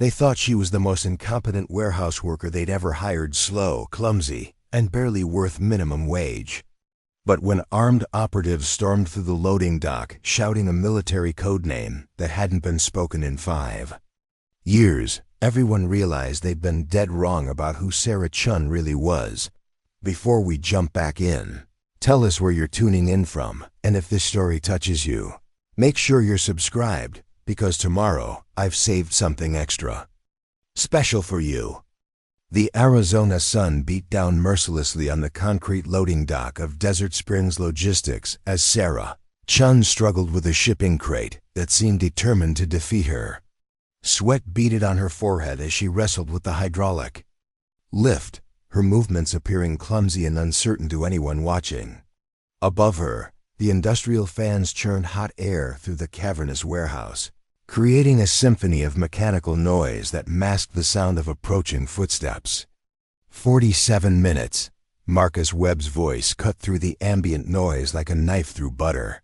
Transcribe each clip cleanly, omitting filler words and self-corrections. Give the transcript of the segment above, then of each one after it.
They thought she was the most incompetent warehouse worker they'd ever hired, slow, clumsy, and barely worth minimum wage. But when armed operatives stormed through the loading dock, shouting a military code name that hadn't been spoken in 5 years, everyone realized they'd been dead wrong about who Sarah Chen really was. Before we jump back in, tell us where you're tuning in from, and if this story touches you, make sure you're subscribed, because tomorrow I've saved something extra special for you. The Arizona sun beat down mercilessly on the concrete loading dock of Desert Springs Logistics as Sarah Chen struggled with a shipping crate that seemed determined to defeat her. Sweat beaded on her forehead as she wrestled with the hydraulic lift, her movements appearing clumsy and uncertain to anyone watching. Above her, the industrial fans churned hot air through the cavernous warehouse, creating a symphony of mechanical noise that masked the sound of approaching footsteps. 47 minutes. Marcus Webb's voice cut through the ambient noise like a knife through butter.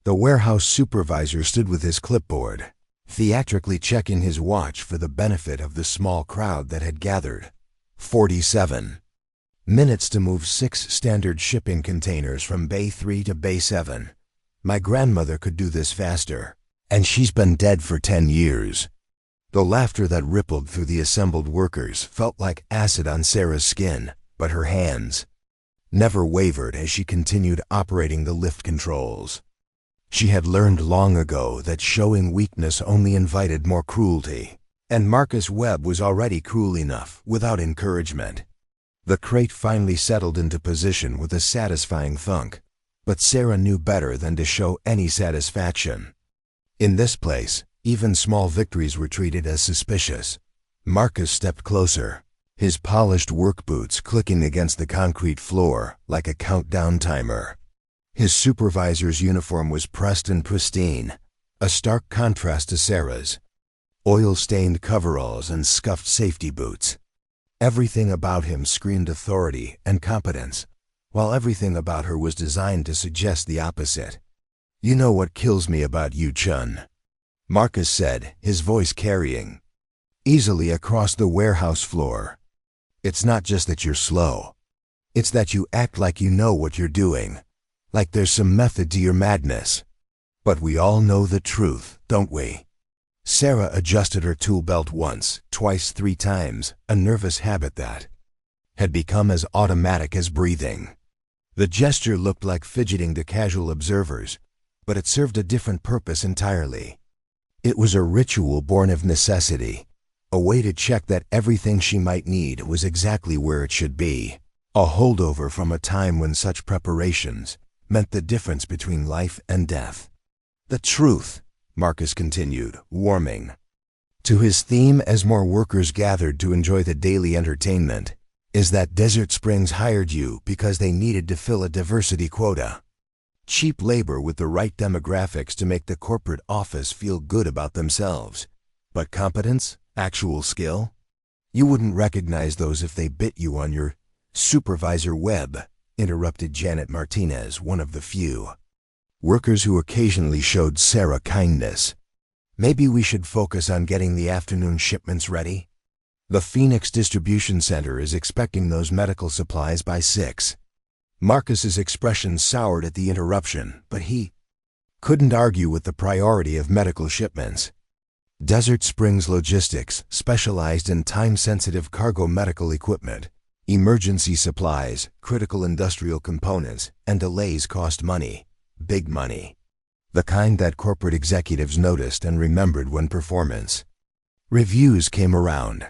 The warehouse supervisor stood with his clipboard, theatrically checking his watch for the benefit of the small crowd that had gathered. 47 minutes to move 6 standard shipping containers from Bay 3 to Bay 7. My grandmother could do this faster, and she's been dead for 10 years. The laughter that rippled through the assembled workers felt like acid on Sarah's skin, but her hands never wavered as she continued operating the lift controls. She had learned long ago that showing weakness only invited more cruelty, and Marcus Webb was already cruel enough without encouragement. The crate finally settled into position with a satisfying thunk, but Sarah knew better than to show any satisfaction. In this place, even small victories were treated as suspicious. Marcus stepped closer, his polished work boots clicking against the concrete floor like a countdown timer. His supervisor's uniform was pressed and pristine, a stark contrast to Sarah's oil-stained coveralls and scuffed safety boots. Everything about him screamed authority and competence, while everything about her was designed to suggest the opposite. "You know what kills me about you, Chen," Marcus said, his voice carrying easily across the warehouse floor. "It's not just that you're slow. It's that you act like you know what you're doing, like there's some method to your madness. But we all know the truth, don't we?" Sarah adjusted her tool belt once, twice, 3 times, a nervous habit that had become as automatic as breathing. The gesture looked like fidgeting to casual observers, but it served a different purpose entirely. It was a ritual born of necessity, a way to check that everything she might need was exactly where it should be, a holdover from a time when such preparations meant the difference between life and death. "The truth," Marcus continued, warming to his theme as more workers gathered to enjoy the daily entertainment, "is that Desert Springs hired you because they needed to fill a diversity quota. Cheap labor with the right demographics to make the corporate office feel good about themselves. But competence, actual skill? You wouldn't recognize those if they bit you on your supervisor web," interrupted Janet Martinez, one of the few workers who occasionally showed Sarah kindness. "Maybe we should focus on getting the afternoon shipments ready. The Phoenix Distribution Center is expecting those medical supplies by 6. Marcus's expression soured at the interruption, but he couldn't argue with the priority of medical shipments. Desert Springs Logistics specialized in time-sensitive cargo medical equipment. Emergency supplies, critical industrial components, and delays cost money. Big money. The kind that corporate executives noticed and remembered when performance reviews came around.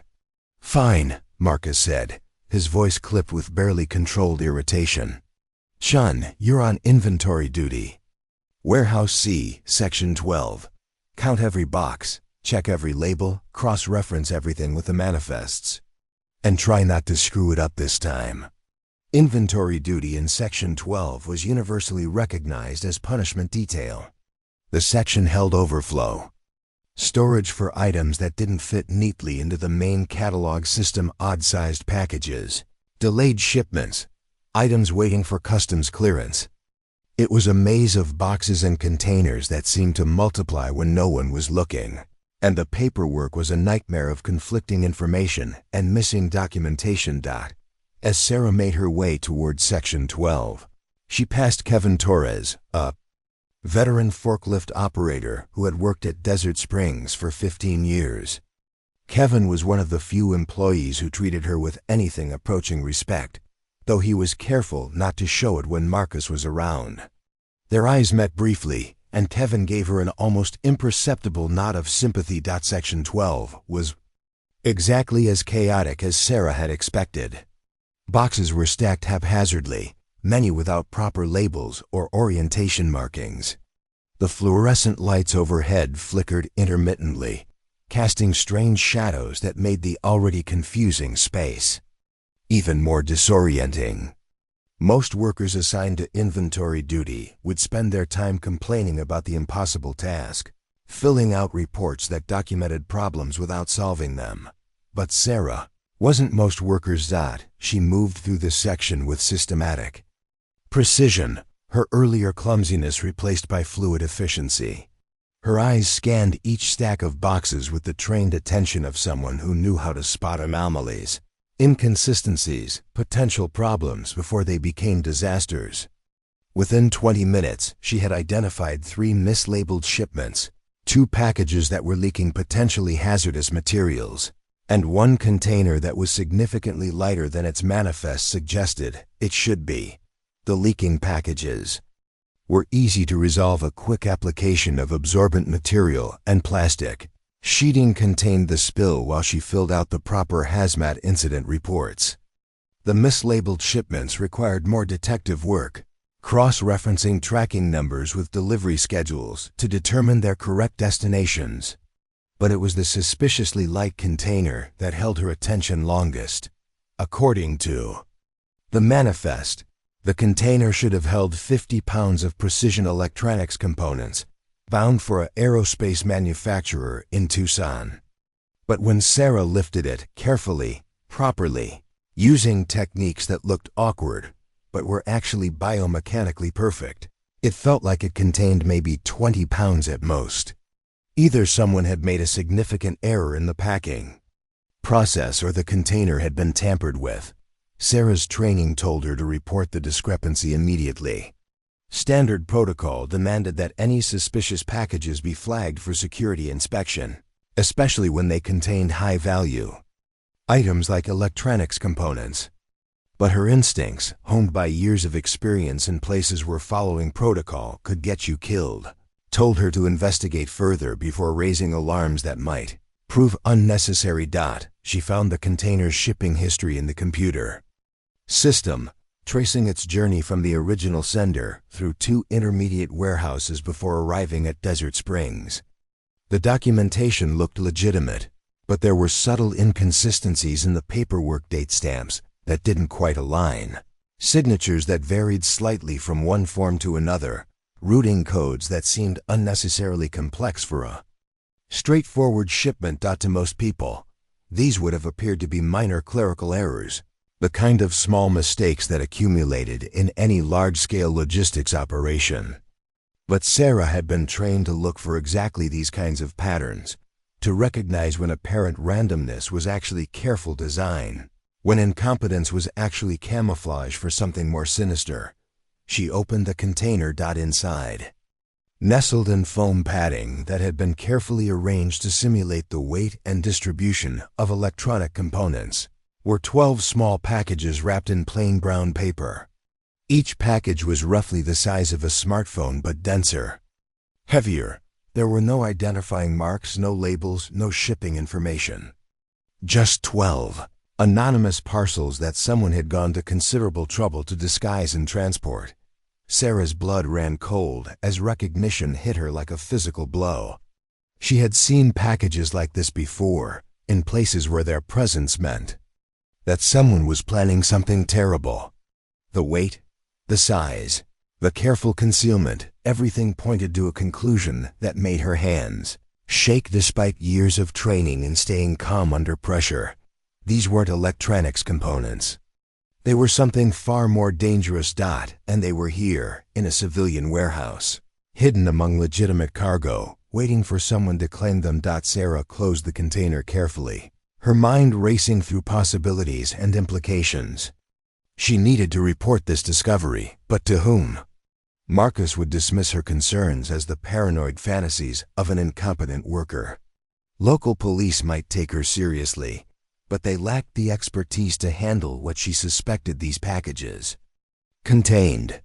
"Fine," Marcus said, his voice clipped with barely controlled irritation. "Chen, you're on inventory duty. Warehouse C, Section 12. Count every box, check every label, cross-reference everything with the manifests. And try not to screw it up this time." Inventory duty in Section 12 was universally recognized as punishment detail. The section held overflow, storage for items that didn't fit neatly into the main catalog system, odd-sized packages, delayed shipments, items waiting for customs clearance. It was a maze of boxes and containers that seemed to multiply when no one was looking. And the paperwork was a nightmare of conflicting information and missing documentation. As Sarah made her way toward Section 12, she passed Kevin Torres, a veteran forklift operator who had worked at Desert Springs for 15 years. Kevin was one of the few employees who treated her with anything approaching respect, though he was careful not to show it when Marcus was around. Their eyes met briefly, and Kevin gave her an almost imperceptible nod of sympathy. Section 12 was exactly as chaotic as Sarah had expected. Boxes were stacked haphazardly, many without proper labels or orientation markings. The fluorescent lights overhead flickered intermittently, casting strange shadows that made the already confusing space even more disorienting. Most workers assigned to inventory duty would spend their time complaining about the impossible task, filling out reports that documented problems without solving them. But Sarah wasn't most workers. She moved through the section with systematic precision, her earlier clumsiness replaced by fluid efficiency. Her eyes scanned each stack of boxes with the trained attention of someone who knew how to spot anomalies, inconsistencies, potential problems before they became disasters. Within 20 minutes, she had identified 3 mislabeled shipments, 2 packages that were leaking potentially hazardous materials, and 1 container that was significantly lighter than its manifest suggested it should be. The leaking packages were easy to resolve. A quick application of absorbent material and plastic sheeting contained the spill while she filled out the proper hazmat incident reports. The mislabeled shipments required more detective work, cross-referencing tracking numbers with delivery schedules to determine their correct destinations. But it was the suspiciously light container that held her attention longest. According to the manifest, the container should have held 50 pounds of precision electronics components, bound for an aerospace manufacturer in Tucson. But when Sarah lifted it carefully, properly, using techniques that looked awkward but were actually biomechanically perfect, it felt like it contained maybe 20 pounds at most. Either someone had made a significant error in the packing process or the container had been tampered with. Sarah's training told her to report the discrepancy immediately. Standard protocol demanded that any suspicious packages be flagged for security inspection, especially when they contained high-value items like electronics components. But her instincts, honed by years of experience in places where following protocol could get you killed, told her to investigate further before raising alarms that might prove unnecessary. She found the container's shipping history in the computer system, tracing its journey from the original sender through 2 intermediate warehouses before arriving at Desert Springs. The documentation looked legitimate, but there were subtle inconsistencies in the paperwork date stamps that didn't quite align, signatures that varied slightly from one form to another, routing codes that seemed unnecessarily complex for a straightforward shipment. To most people, these would have appeared to be minor clerical errors, the kind of small mistakes that accumulated in any large-scale logistics operation. But Sarah had been trained to look for exactly these kinds of patterns, to recognize when apparent randomness was actually careful design, when incompetence was actually camouflage for something more sinister. She opened the container. Inside, nestled in foam padding that had been carefully arranged to simulate the weight and distribution of electronic components, were 12 small packages wrapped in plain brown paper. Each package was roughly the size of a smartphone but denser, heavier. There were no identifying marks, no labels, no shipping information. Just 12 anonymous parcels that someone had gone to considerable trouble to disguise and transport. Sarah's blood ran cold as recognition hit her like a physical blow. She had seen packages like this before, in places where their presence meant that someone was planning something terrible. The weight, the size, the careful concealment, everything pointed to a conclusion that made her hands shake despite years of training in staying calm under pressure. These weren't electronics components. They were something far more dangerous. And they were here, in a civilian warehouse, hidden among legitimate cargo, waiting for someone to claim them. Sarah closed the container carefully, her mind racing through possibilities and implications. She needed to report this discovery, but to whom? Marcus would dismiss her concerns as the paranoid fantasies of an incompetent worker. Local police might take her seriously, but they lacked the expertise to handle what she suspected these packages contained.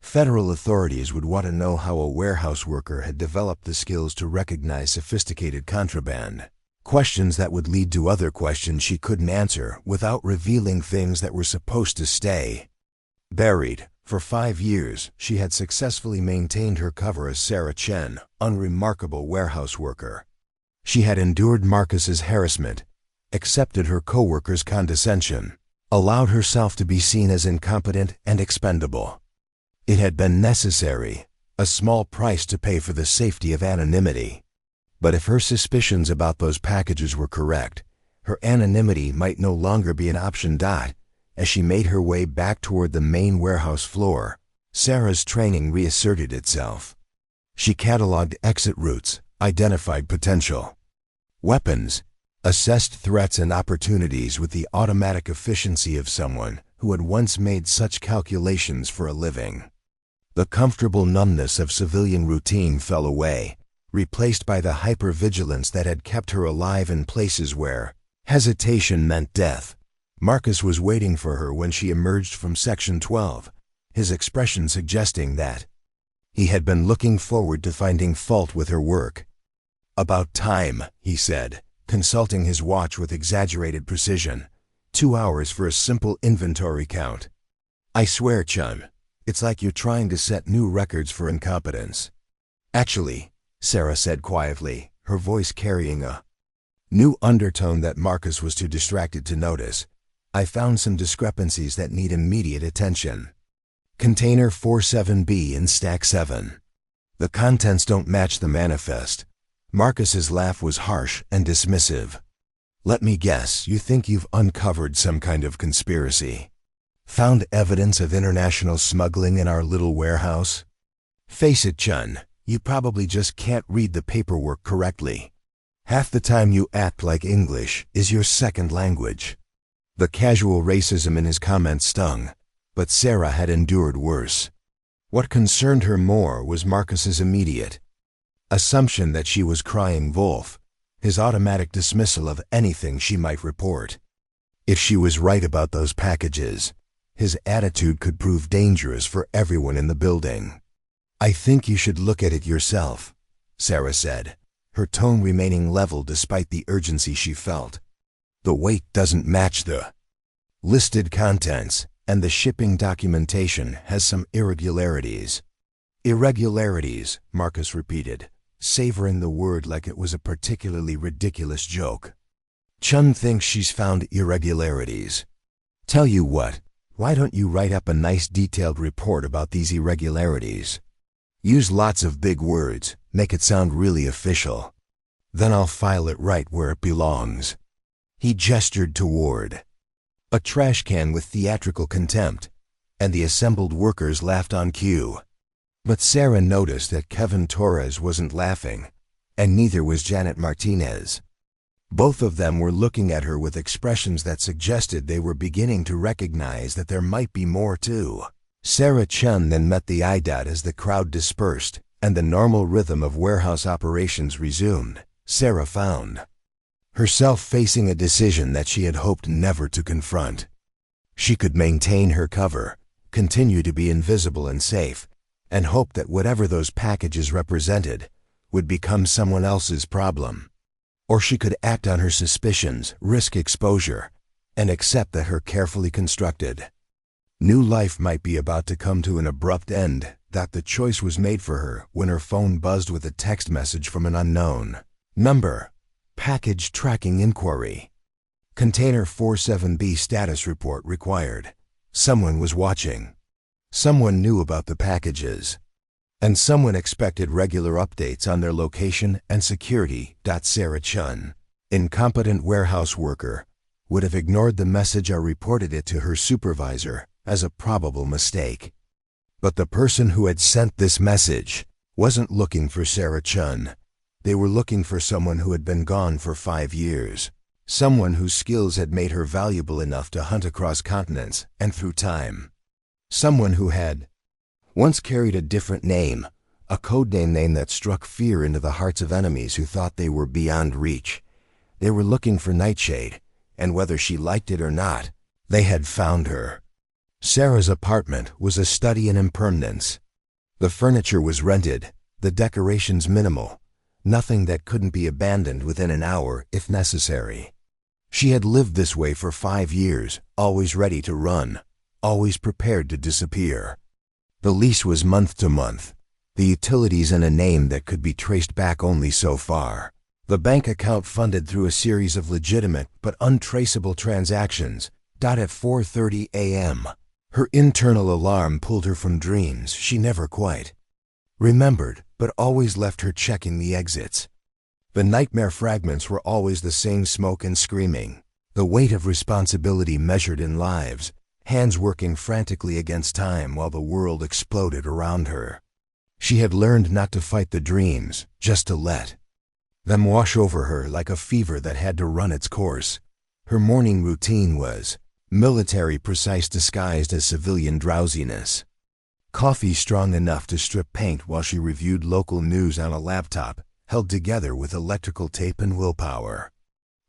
Federal authorities would want to know how a warehouse worker had developed the skills to recognize sophisticated contraband. Questions that would lead to other questions she couldn't answer without revealing things that were supposed to stay buried. For 5 years, she had successfully maintained her cover as Sarah Chen, unremarkable warehouse worker. She had endured Marcus's harassment, accepted her co-workers' condescension, allowed herself to be seen as incompetent and expendable. It had been necessary, a small price to pay for the safety of anonymity. But if her suspicions about those packages were correct, her anonymity might no longer be an option. As she made her way back toward the main warehouse floor, Sarah's training reasserted itself. She cataloged exit routes, identified potential weapons, assessed threats and opportunities with the automatic efficiency of someone who had once made such calculations for a living. The comfortable numbness of civilian routine fell away, replaced by the hypervigilance that had kept her alive in places where hesitation meant death. Marcus was waiting for her when she emerged from Section 12, his expression suggesting that he had been looking forward to finding fault with her work. "About time," he said, consulting his watch with exaggerated precision. 2 hours for a simple inventory count. "I swear, Chun, it's like you're trying to set new records for incompetence." "Actually," Sarah said quietly, her voice carrying a new undertone that Marcus was too distracted to notice, "I found some discrepancies that need immediate attention. Container 47B in Stack 7. The contents don't match the manifest." Marcus's laugh was harsh and dismissive. "Let me guess, you think you've uncovered some kind of conspiracy? Found evidence of international smuggling in our little warehouse? Face it, Chun, you probably just can't read the paperwork correctly. Half the time you act like English is your second language." The casual racism in his comments stung, but Sarah had endured worse. What concerned her more was Marcus's immediate assumption that she was crying wolf, his automatic dismissal of anything she might report. If she was right about those packages, his attitude could prove dangerous for everyone in the building. "I think you should look at it yourself," Sarah said, her tone remaining level despite the urgency she felt. "The weight doesn't match the listed contents, and the shipping documentation has some irregularities." "Irregularities," Marcus repeated, savoring the word like it was a particularly ridiculous joke. "Chun thinks she's found irregularities. Tell you what, why don't you write up a nice detailed report about these irregularities? Use lots of big words, make it sound really official. Then I'll file it right where it belongs." He gestured toward a trash can with theatrical contempt, and the assembled workers laughed on cue. But Sarah noticed that Kevin Torres wasn't laughing, and neither was Janet Martinez. Both of them were looking at her with expressions that suggested they were beginning to recognize that there might be more too. Sarah Chen then met the eye dot as the crowd dispersed and the normal rhythm of warehouse operations resumed. Sarah found herself facing a decision that she had hoped never to confront. She could maintain her cover, continue to be invisible and safe, and hope that whatever those packages represented would become someone else's problem. Or she could act on her suspicions, risk exposure, and accept that her carefully constructed new life might be about to come to an abrupt end. That the choice was made for her when her phone buzzed with a text message from an unknown number. "Package tracking inquiry. Container 47B status report required." Someone was watching. Someone knew about the packages. And someone expected regular updates on their location and security. Sarah Chen, incompetent warehouse worker, would have ignored the message or reported it to her supervisor as a probable mistake. But the person who had sent this message wasn't looking for Sarah Chen. They were looking for someone who had been gone for 5 years. Someone whose skills had made her valuable enough to hunt across continents and through time. Someone who had once carried a different name, a codename name that struck fear into the hearts of enemies who thought they were beyond reach. They were looking for Nightshade, and whether she liked it or not, they had found her. Sarah's apartment was a study in impermanence. The furniture was rented, the decorations minimal, nothing that couldn't be abandoned within an hour if necessary. She had lived this way for 5 years, always ready to run, always prepared to disappear. The lease was month to month, the utilities in a name that could be traced back only so far. The bank account funded through a series of legitimate but untraceable transactions. At 4:30 a.m. Her internal alarm pulled her from dreams she never quite remembered, but always left her checking the exits. The nightmare fragments were always the same smoke and screaming, the weight of responsibility measured in lives, hands working frantically against time while the world exploded around her. She had learned not to fight the dreams, just to let them wash over her like a fever that had to run its course. Her morning routine was military precise disguised as civilian drowsiness. Coffee strong enough to strip paint while she reviewed local news on a laptop, held together with electrical tape and willpower.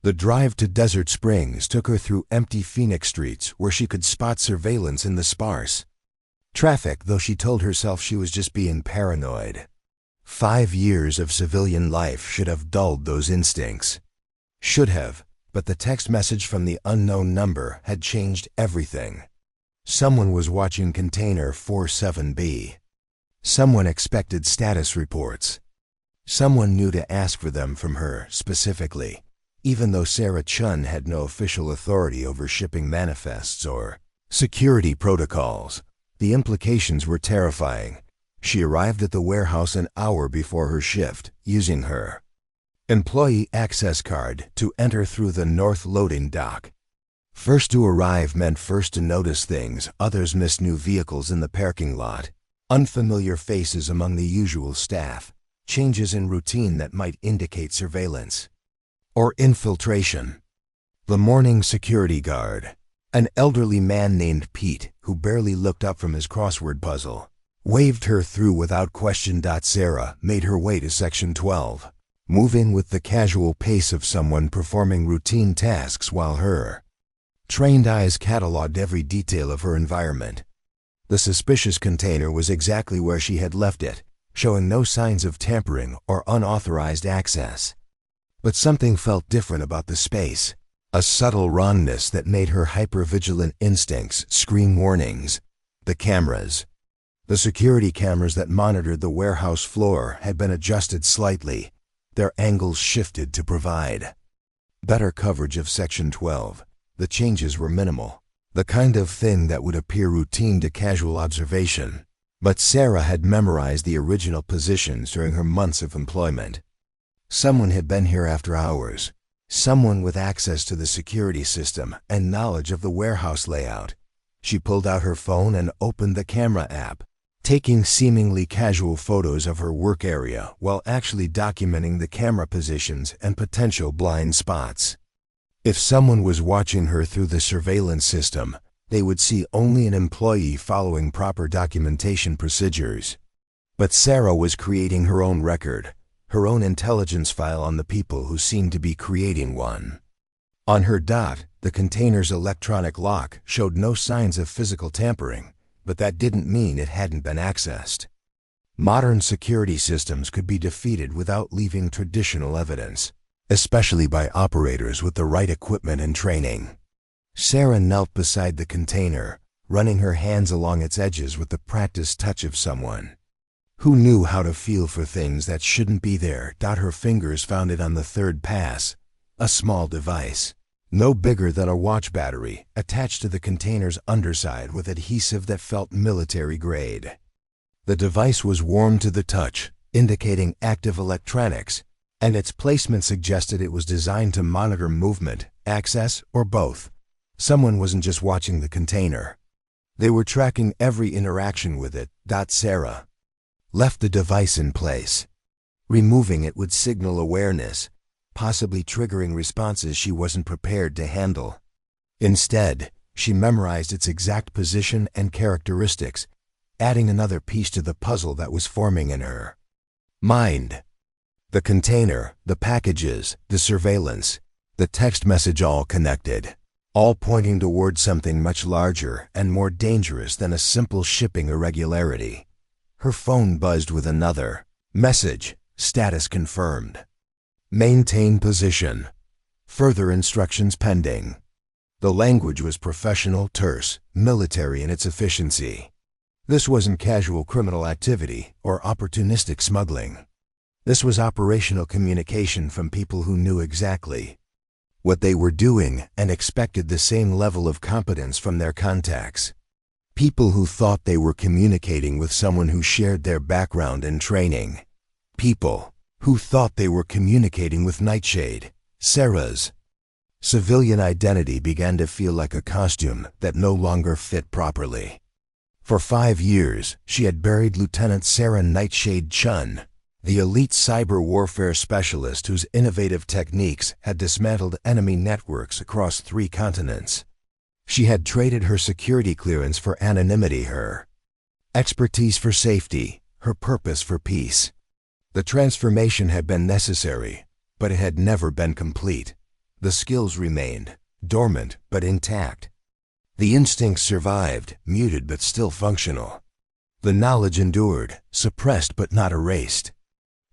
The drive to Desert Springs took her through empty Phoenix streets where she could spot surveillance in the sparse traffic, though she told herself she was just being paranoid. 5 years of civilian life should have dulled those instincts. Should have, but the text message from the unknown number had changed everything. Someone was watching Container 47B. Someone expected status reports. Someone knew to ask for them from her specifically, even though Sarah Chen had no official authority over shipping manifests or security protocols. The implications were terrifying. She arrived at the warehouse an hour before her shift, using her employee access card to enter through the north loading dock. First to arrive meant first to notice things. Others missed: new vehicles in the parking lot, unfamiliar faces among the usual staff, changes in routine that might indicate surveillance or infiltration. The morning security guard, an elderly man named Pete who barely looked up from his crossword puzzle, waved her through without question. Sarah made her way to Section 12, moving with the casual pace of someone performing routine tasks while her trained eyes cataloged every detail of her environment. The suspicious container was exactly where she had left it, showing no signs of tampering or unauthorized access. But something felt different about the space, a subtle wrongness that made her hyper-vigilant instincts scream warnings. The cameras. The security cameras that monitored the warehouse floor had been adjusted slightly, their angles shifted to provide better coverage of Section 12. The changes were minimal, the kind of thing that would appear routine to casual observation. But Sarah had memorized the original positions during her months of employment. Someone had been here after hours, someone with access to the security system and knowledge of the warehouse layout. She pulled out her phone and opened the camera app, taking seemingly casual photos of her work area while actually documenting the camera positions and potential blind spots. If someone was watching her through the surveillance system, they would see only an employee following proper documentation procedures. But Sarah was creating her own record, her own intelligence file on the people who seemed to be creating one. On her dot, the container's electronic lock showed no signs of physical tampering, but that didn't mean it hadn't been accessed. Modern security systems could be defeated without leaving traditional evidence, especially by operators with the right equipment and training. Sarah knelt beside the container, running her hands along its edges with the practiced touch of someone who knew how to feel for things that shouldn't be there. Her fingers found it on the third pass, a small device, no bigger than a watch battery, attached to the container's underside with adhesive that felt military grade. The device was warm to the touch, indicating active electronics, and its placement suggested it was designed to monitor movement, access, or both. Someone wasn't just watching the container. They were tracking every interaction with it. Sarah left the device in place. Removing it would signal awareness, possibly triggering responses she wasn't prepared to handle. Instead, she memorized its exact position and characteristics, adding another piece to the puzzle that was forming in her mind. The container, the packages, the surveillance, the text message all connected, all pointing towards something much larger and more dangerous than a simple shipping irregularity. Her phone buzzed with another message: status confirmed. Maintain position. Further instructions pending. The language was professional, terse, military in its efficiency. This wasn't casual criminal activity or opportunistic smuggling. This was operational communication from people who knew exactly what they were doing and expected the same level of competence from their contacts. People who thought they were communicating with someone who shared their background and training. People who thought they were communicating with Nightshade. Sarah's civilian identity began to feel like a costume that no longer fit properly. For 5 years, she had buried Lieutenant Sarah Nightshade Chen, the elite cyber warfare specialist whose innovative techniques had dismantled enemy networks across 3 continents. She had traded her security clearance for anonymity, her expertise for safety, her purpose for peace. The transformation had been necessary, but it had never been complete. The skills remained, dormant but intact. The instincts survived, muted but still functional. The knowledge endured, suppressed but not erased.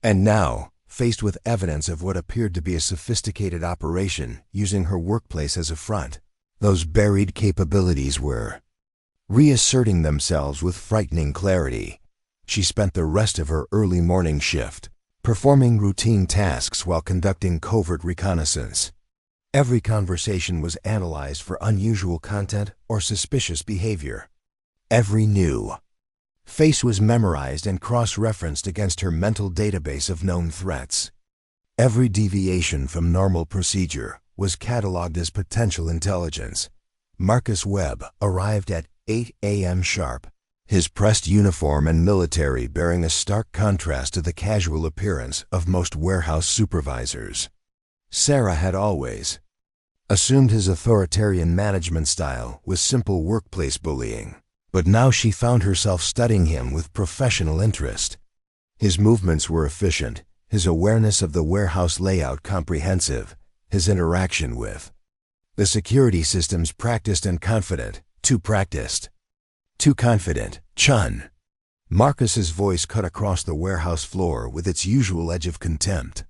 And now, faced with evidence of what appeared to be a sophisticated operation using her workplace as a front, those buried capabilities were reasserting themselves with frightening clarity. She spent the rest of her early morning shift performing routine tasks while conducting covert reconnaissance. Every conversation was analyzed for unusual content or suspicious behavior. Every new face was memorized and cross-referenced against her mental database of known threats. Every deviation from normal procedure was cataloged as potential intelligence. Marcus Webb arrived at 8 a.m. sharp, his pressed uniform and military bearing a stark contrast to the casual appearance of most warehouse supervisors. Sarah had always assumed his authoritarian management style was simple workplace bullying, but now she found herself studying him with professional interest. His movements were efficient, his awareness of the warehouse layout comprehensive, his interaction with the security systems practiced and confident, too practiced, too confident. Chun. Marcus's voice cut across the warehouse floor with its usual edge of contempt.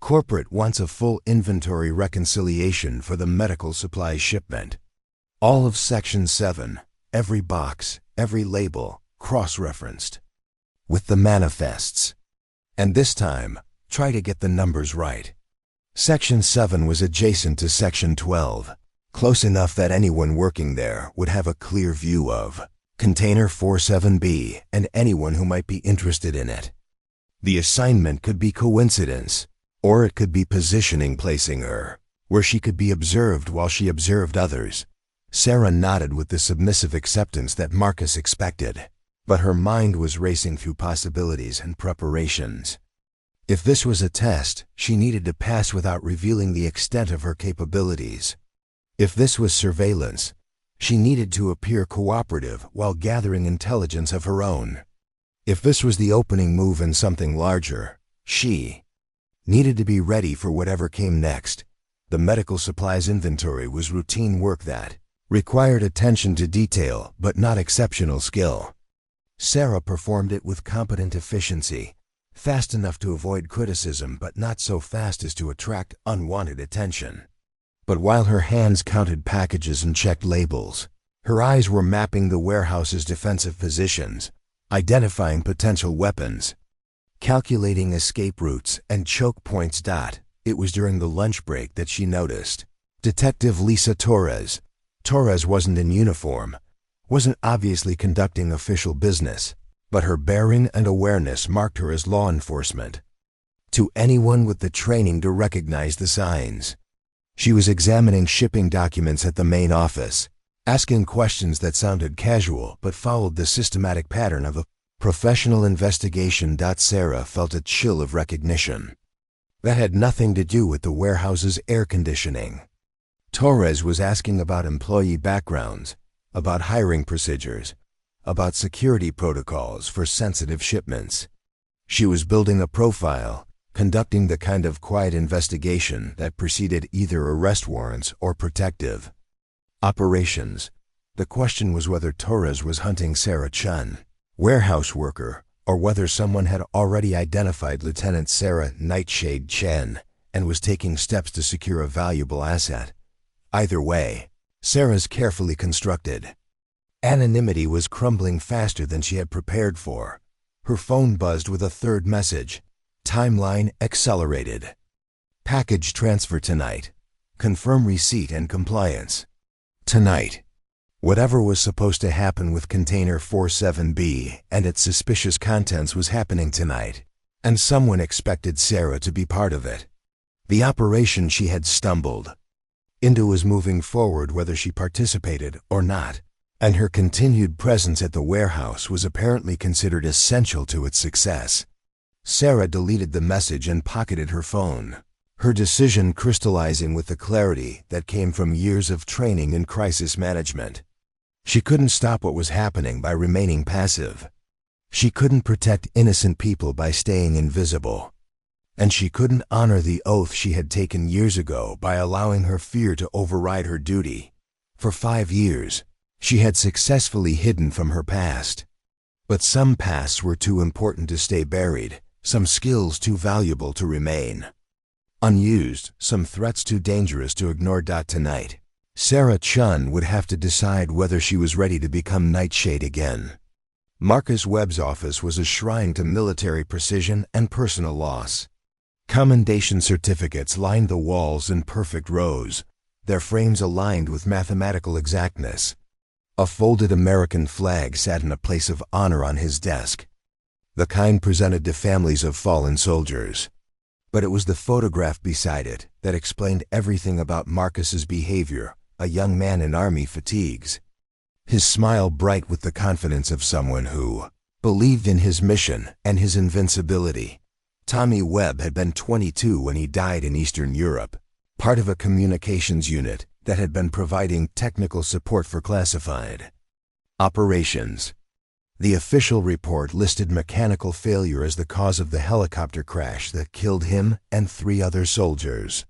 Corporate wants a full inventory reconciliation for the medical supplies shipment. All of Section 7, every box, every label, cross-referenced with the manifests. And this time, try to get the numbers right. Section 7 was adjacent to Section 12, close enough that anyone working there would have a clear view of Container 47B and anyone who might be interested in it. The assignment could be coincidence, or it could be positioning, placing her where she could be observed while she observed others. Sarah nodded with the submissive acceptance that Marcus expected, but her mind was racing through possibilities and preparations. If this was a test, she needed to pass without revealing the extent of her capabilities. If this was surveillance, she needed to appear cooperative while gathering intelligence of her own. If this was the opening move in something larger, she needed to be ready for whatever came next. The medical supplies inventory was routine work that required attention to detail but not exceptional skill. Sarah performed it with competent efficiency, fast enough to avoid criticism but not so fast as to attract unwanted attention. But while her hands counted packages and checked labels, her eyes were mapping the warehouse's defensive positions, identifying potential weapons, calculating escape routes and choke points. It was during the lunch break that she noticed Detective Lisa Torres. Torres wasn't in uniform, wasn't obviously conducting official business, but her bearing and awareness marked her as law enforcement. To anyone with the training to recognize the signs. She was examining shipping documents at the main office, asking questions that sounded casual but followed the systematic pattern of a Professional investigation. Sarah felt a chill of recognition. That had nothing to do with the warehouse's air conditioning. Torres was asking about employee backgrounds, about hiring procedures, about security protocols for sensitive shipments. She was building a profile, conducting the kind of quiet investigation that preceded either arrest warrants or protective operations. The question was whether Torres was hunting Sarah Chen, warehouse worker, or whether someone had already identified Lieutenant Sarah Nightshade Chen and was taking steps to secure a valuable asset. Either way, Sarah's carefully constructed anonymity was crumbling faster than she had prepared for. Her phone buzzed with a third message. Timeline accelerated. Package transfer tonight. Confirm receipt and compliance. Tonight. Whatever was supposed to happen with container 47B and its suspicious contents was happening tonight, and someone expected Sarah to be part of it. The operation she had stumbled into was moving forward whether she participated or not, and her continued presence at the warehouse was apparently considered essential to its success. Sarah deleted the message and pocketed her phone, her decision crystallizing with the clarity that came from years of training in crisis management. She couldn't stop what was happening by remaining passive. She couldn't protect innocent people by staying invisible. And she couldn't honor the oath she had taken years ago by allowing her fear to override her duty. For 5 years, she had successfully hidden from her past. But some pasts were too important to stay buried, some skills too valuable to remain unused, some threats too dangerous to ignore. Tonight, Sarah Chen would have to decide whether she was ready to become Nightshade again. Marcus Webb's office was a shrine to military precision and personal loss. Commendation certificates lined the walls in perfect rows, their frames aligned with mathematical exactness. A folded American flag sat in a place of honor on his desk, the kind presented to families of fallen soldiers. But it was the photograph beside it that explained everything about Marcus's behavior, a young man in army fatigues. His smile bright with the confidence of someone who believed in his mission and his invincibility. Tommy Webb had been 22 when he died in Eastern Europe, part of a communications unit that had been providing technical support for classified operations. The official report listed mechanical failure as the cause of the helicopter crash that killed him and 3 other soldiers.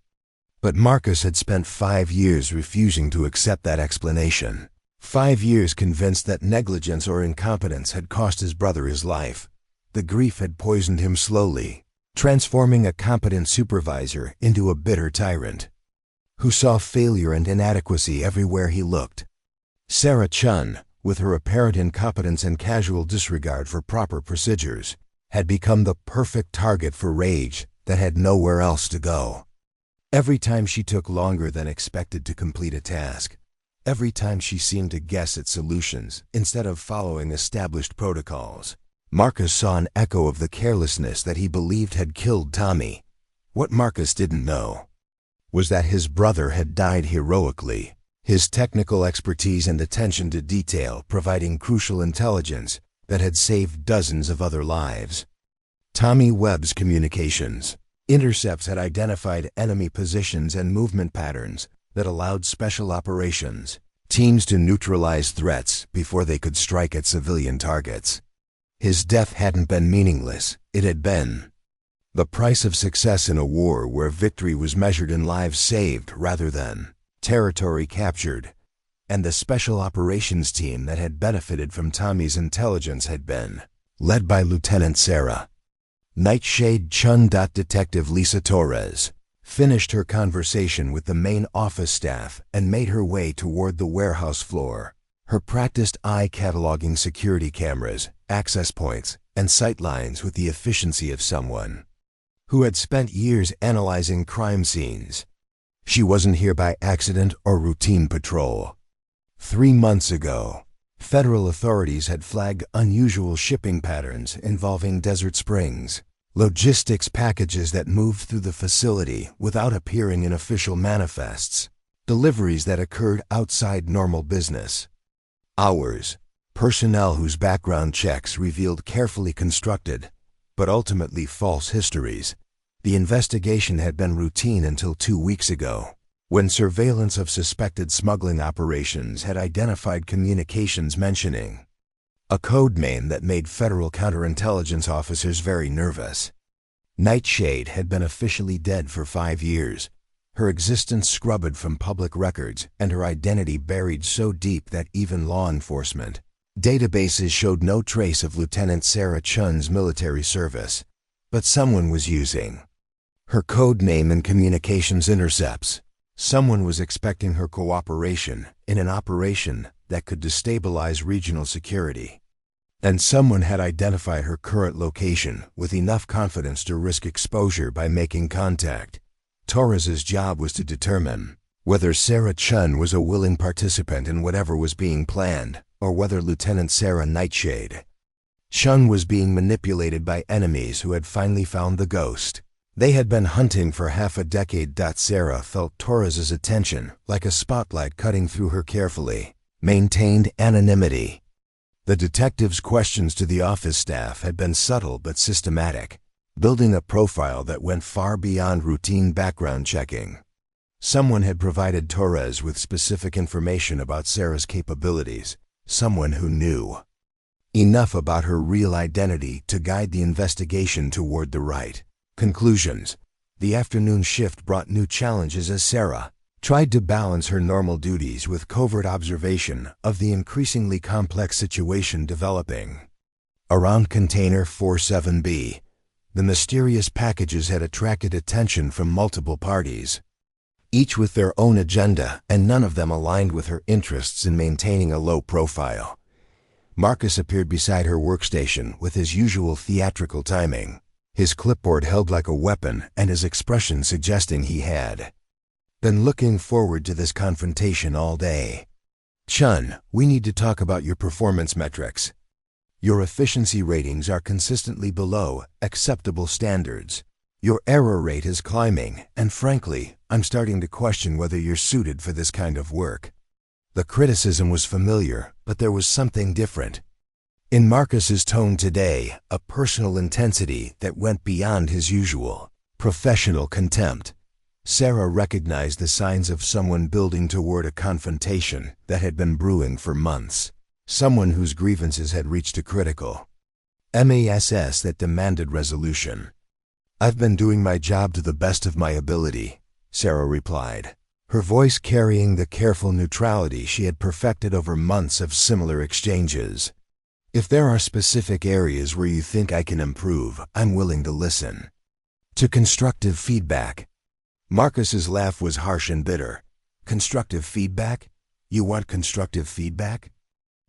But Marcus had spent 5 years refusing to accept that explanation. 5 years convinced that negligence or incompetence had cost his brother his life. The grief had poisoned him slowly, transforming a competent supervisor into a bitter tyrant who saw failure and inadequacy everywhere he looked. Sarah Chen, with her apparent incompetence and casual disregard for proper procedures, had become the perfect target for rage that had nowhere else to go. Every time she took longer than expected to complete a task, every time she seemed to guess at solutions instead of following established protocols, Marcus saw an echo of the carelessness that he believed had killed Tommy. What Marcus didn't know was that his brother had died heroically, his technical expertise and attention to detail providing crucial intelligence that had saved dozens of other lives. Tommy Webb's communications intercepts had identified enemy positions and movement patterns that allowed special operations teams to neutralize threats before they could strike at civilian targets. His death hadn't been meaningless, it had been the price of success in a war where victory was measured in lives saved rather than territory captured, and the special operations team that had benefited from Tommy's intelligence had been led by Lieutenant Sarah Nightshade Chen. Detective Lisa Torres finished her conversation with the main office staff and made her way toward the warehouse floor, her practiced eye cataloging security cameras, access points, and sight lines with the efficiency of someone who had spent years analyzing crime scenes. She wasn't here by accident or routine patrol. 3 months ago, federal authorities had flagged unusual shipping patterns involving Desert Springs, logistics packages that moved through the facility without appearing in official manifests, deliveries that occurred outside normal business hours, Personnel whose background checks revealed carefully constructed, but ultimately false histories. The investigation had been routine until 2 weeks ago, when surveillance of suspected smuggling operations had identified communications mentioning a code name that made federal counterintelligence officers very nervous. Nightshade had been officially dead for 5 years, her existence scrubbed from public records and her identity buried so deep that even law enforcement databases showed no trace of Lieutenant Sarah Chen's military service. But someone was using her code name in communications intercepts. Someone was expecting her cooperation in an operation that could destabilize regional security. And someone had identified her current location with enough confidence to risk exposure by making contact. Torres's job was to determine whether Sarah Chen was a willing participant in whatever was being planned, or whether Lieutenant Sarah Nightshade Chen was being manipulated by enemies who had finally found the ghost. They had been hunting for half a decade. Sarah felt Torres's attention like a spotlight cutting through her carefully maintained anonymity. The detective's questions to the office staff had been subtle but systematic, building a profile that went far beyond routine background checking. Someone had provided Torres with specific information about Sarah's capabilities, someone who knew enough about her real identity to guide the investigation toward the right conclusions. The afternoon shift brought new challenges as Sarah tried to balance her normal duties with covert observation of the increasingly complex situation developing around Container 47B. The mysterious packages had attracted attention from multiple parties, each with their own agenda, and none of them aligned with her interests in maintaining a low profile. Marcus appeared beside her workstation with his usual theatrical timing, his clipboard held like a weapon and his expression suggesting he had been looking forward to this confrontation all day. "Chen, we need to talk about your performance metrics. Your efficiency ratings are consistently below acceptable standards. Your error rate is climbing, and frankly, I'm starting to question whether you're suited for this kind of work." The criticism was familiar, but there was something different in Marcus's tone today, a personal intensity that went beyond his usual professional contempt. Sarah recognized the signs of someone building toward a confrontation that had been brewing for months, someone whose grievances had reached a critical mass that demanded resolution. "I've been doing my job to the best of my ability," Sarah replied, her voice carrying the careful neutrality she had perfected over months of similar exchanges. "If there are specific areas where you think I can improve, I'm willing to listen to constructive feedback." Marcus's laugh was harsh and bitter. "Constructive feedback? You want constructive feedback?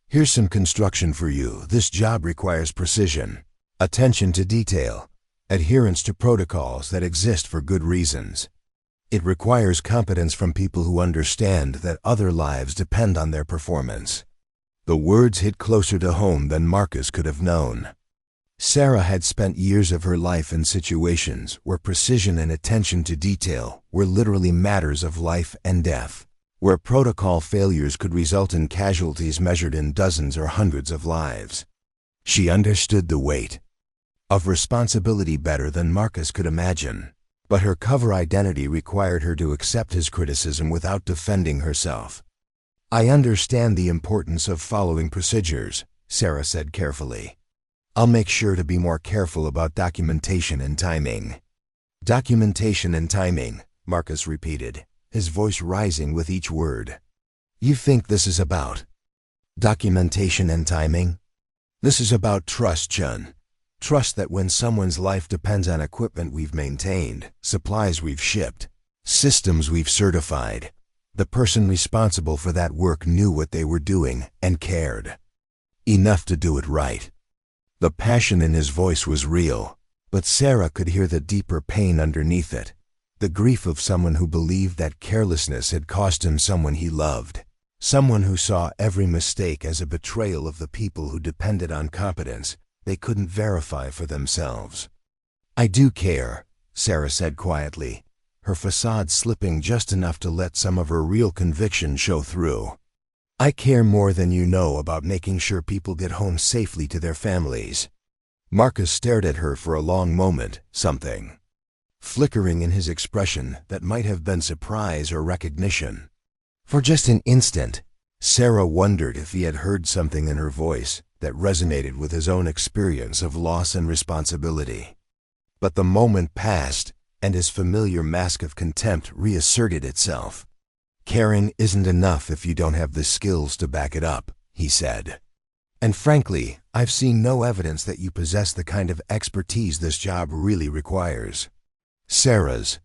Here's some construction for you. This job requires precision, attention to detail, adherence to protocols that exist for good reasons. It requires competence from people who understand that other lives depend on their performance." The words hit closer to home than Marcus could have known. Sarah had spent years of her life in situations where precision and attention to detail were literally matters of life and death, where protocol failures could result in casualties measured in dozens or hundreds of lives. She understood the weight of responsibility better than Marcus could imagine, but her cover identity required her to accept his criticism without defending herself. "I understand the importance of following procedures," Sarah said carefully. "I'll make sure to be more careful about documentation and timing." "Documentation and timing," Marcus repeated, his voice rising with each word. "You think this is about documentation and timing? This is about trust, Chen. Trust that when someone's life depends on equipment we've maintained, supplies we've shipped, systems we've certified, the person responsible for that work knew what they were doing and cared enough to do it right." The passion in his voice was real, but Sarah could hear the deeper pain underneath it, the grief of someone who believed that carelessness had cost him someone he loved, someone who saw every mistake as a betrayal of the people who depended on competence they couldn't verify for themselves. "I do care," Sarah said quietly, her facade slipping just enough to let some of her real conviction show through. I care more than you know about making sure people get home safely to their families." Marcus stared at her for a long moment, something flickering in his expression that might have been surprise or recognition. For just an instant, Sarah wondered if he had heard something in her voice that resonated with his own experience of loss and responsibility. But the moment passed, and his familiar mask of contempt reasserted itself. "Caring isn't enough if you don't have the skills to back it up," he said. "And frankly, I've seen no evidence that you possess the kind of expertise this job really requires." Sarah's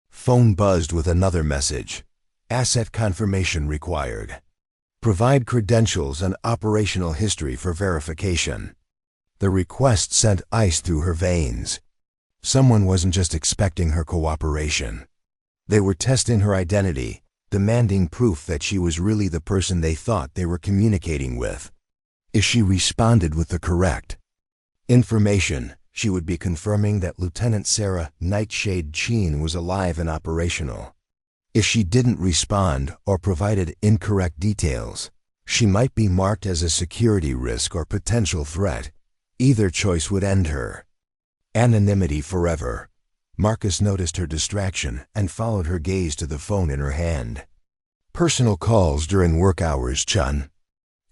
phone buzzed with another message. "Asset confirmation required. Provide credentials and operational history for verification." The request sent ice through her veins. Someone wasn't just expecting her cooperation. They were testing her identity, demanding proof that she was really the person they thought they were communicating with. If she responded with the correct information, she would be confirming that Lieutenant Sarah Nightshade Chen was alive and operational. If she didn't respond or provided incorrect details, she might be marked as a security risk or potential threat. Either choice would end her. Anonymity forever. Marcus noticed her distraction and followed her gaze to the phone in her hand. "Personal calls during work hours, Chun.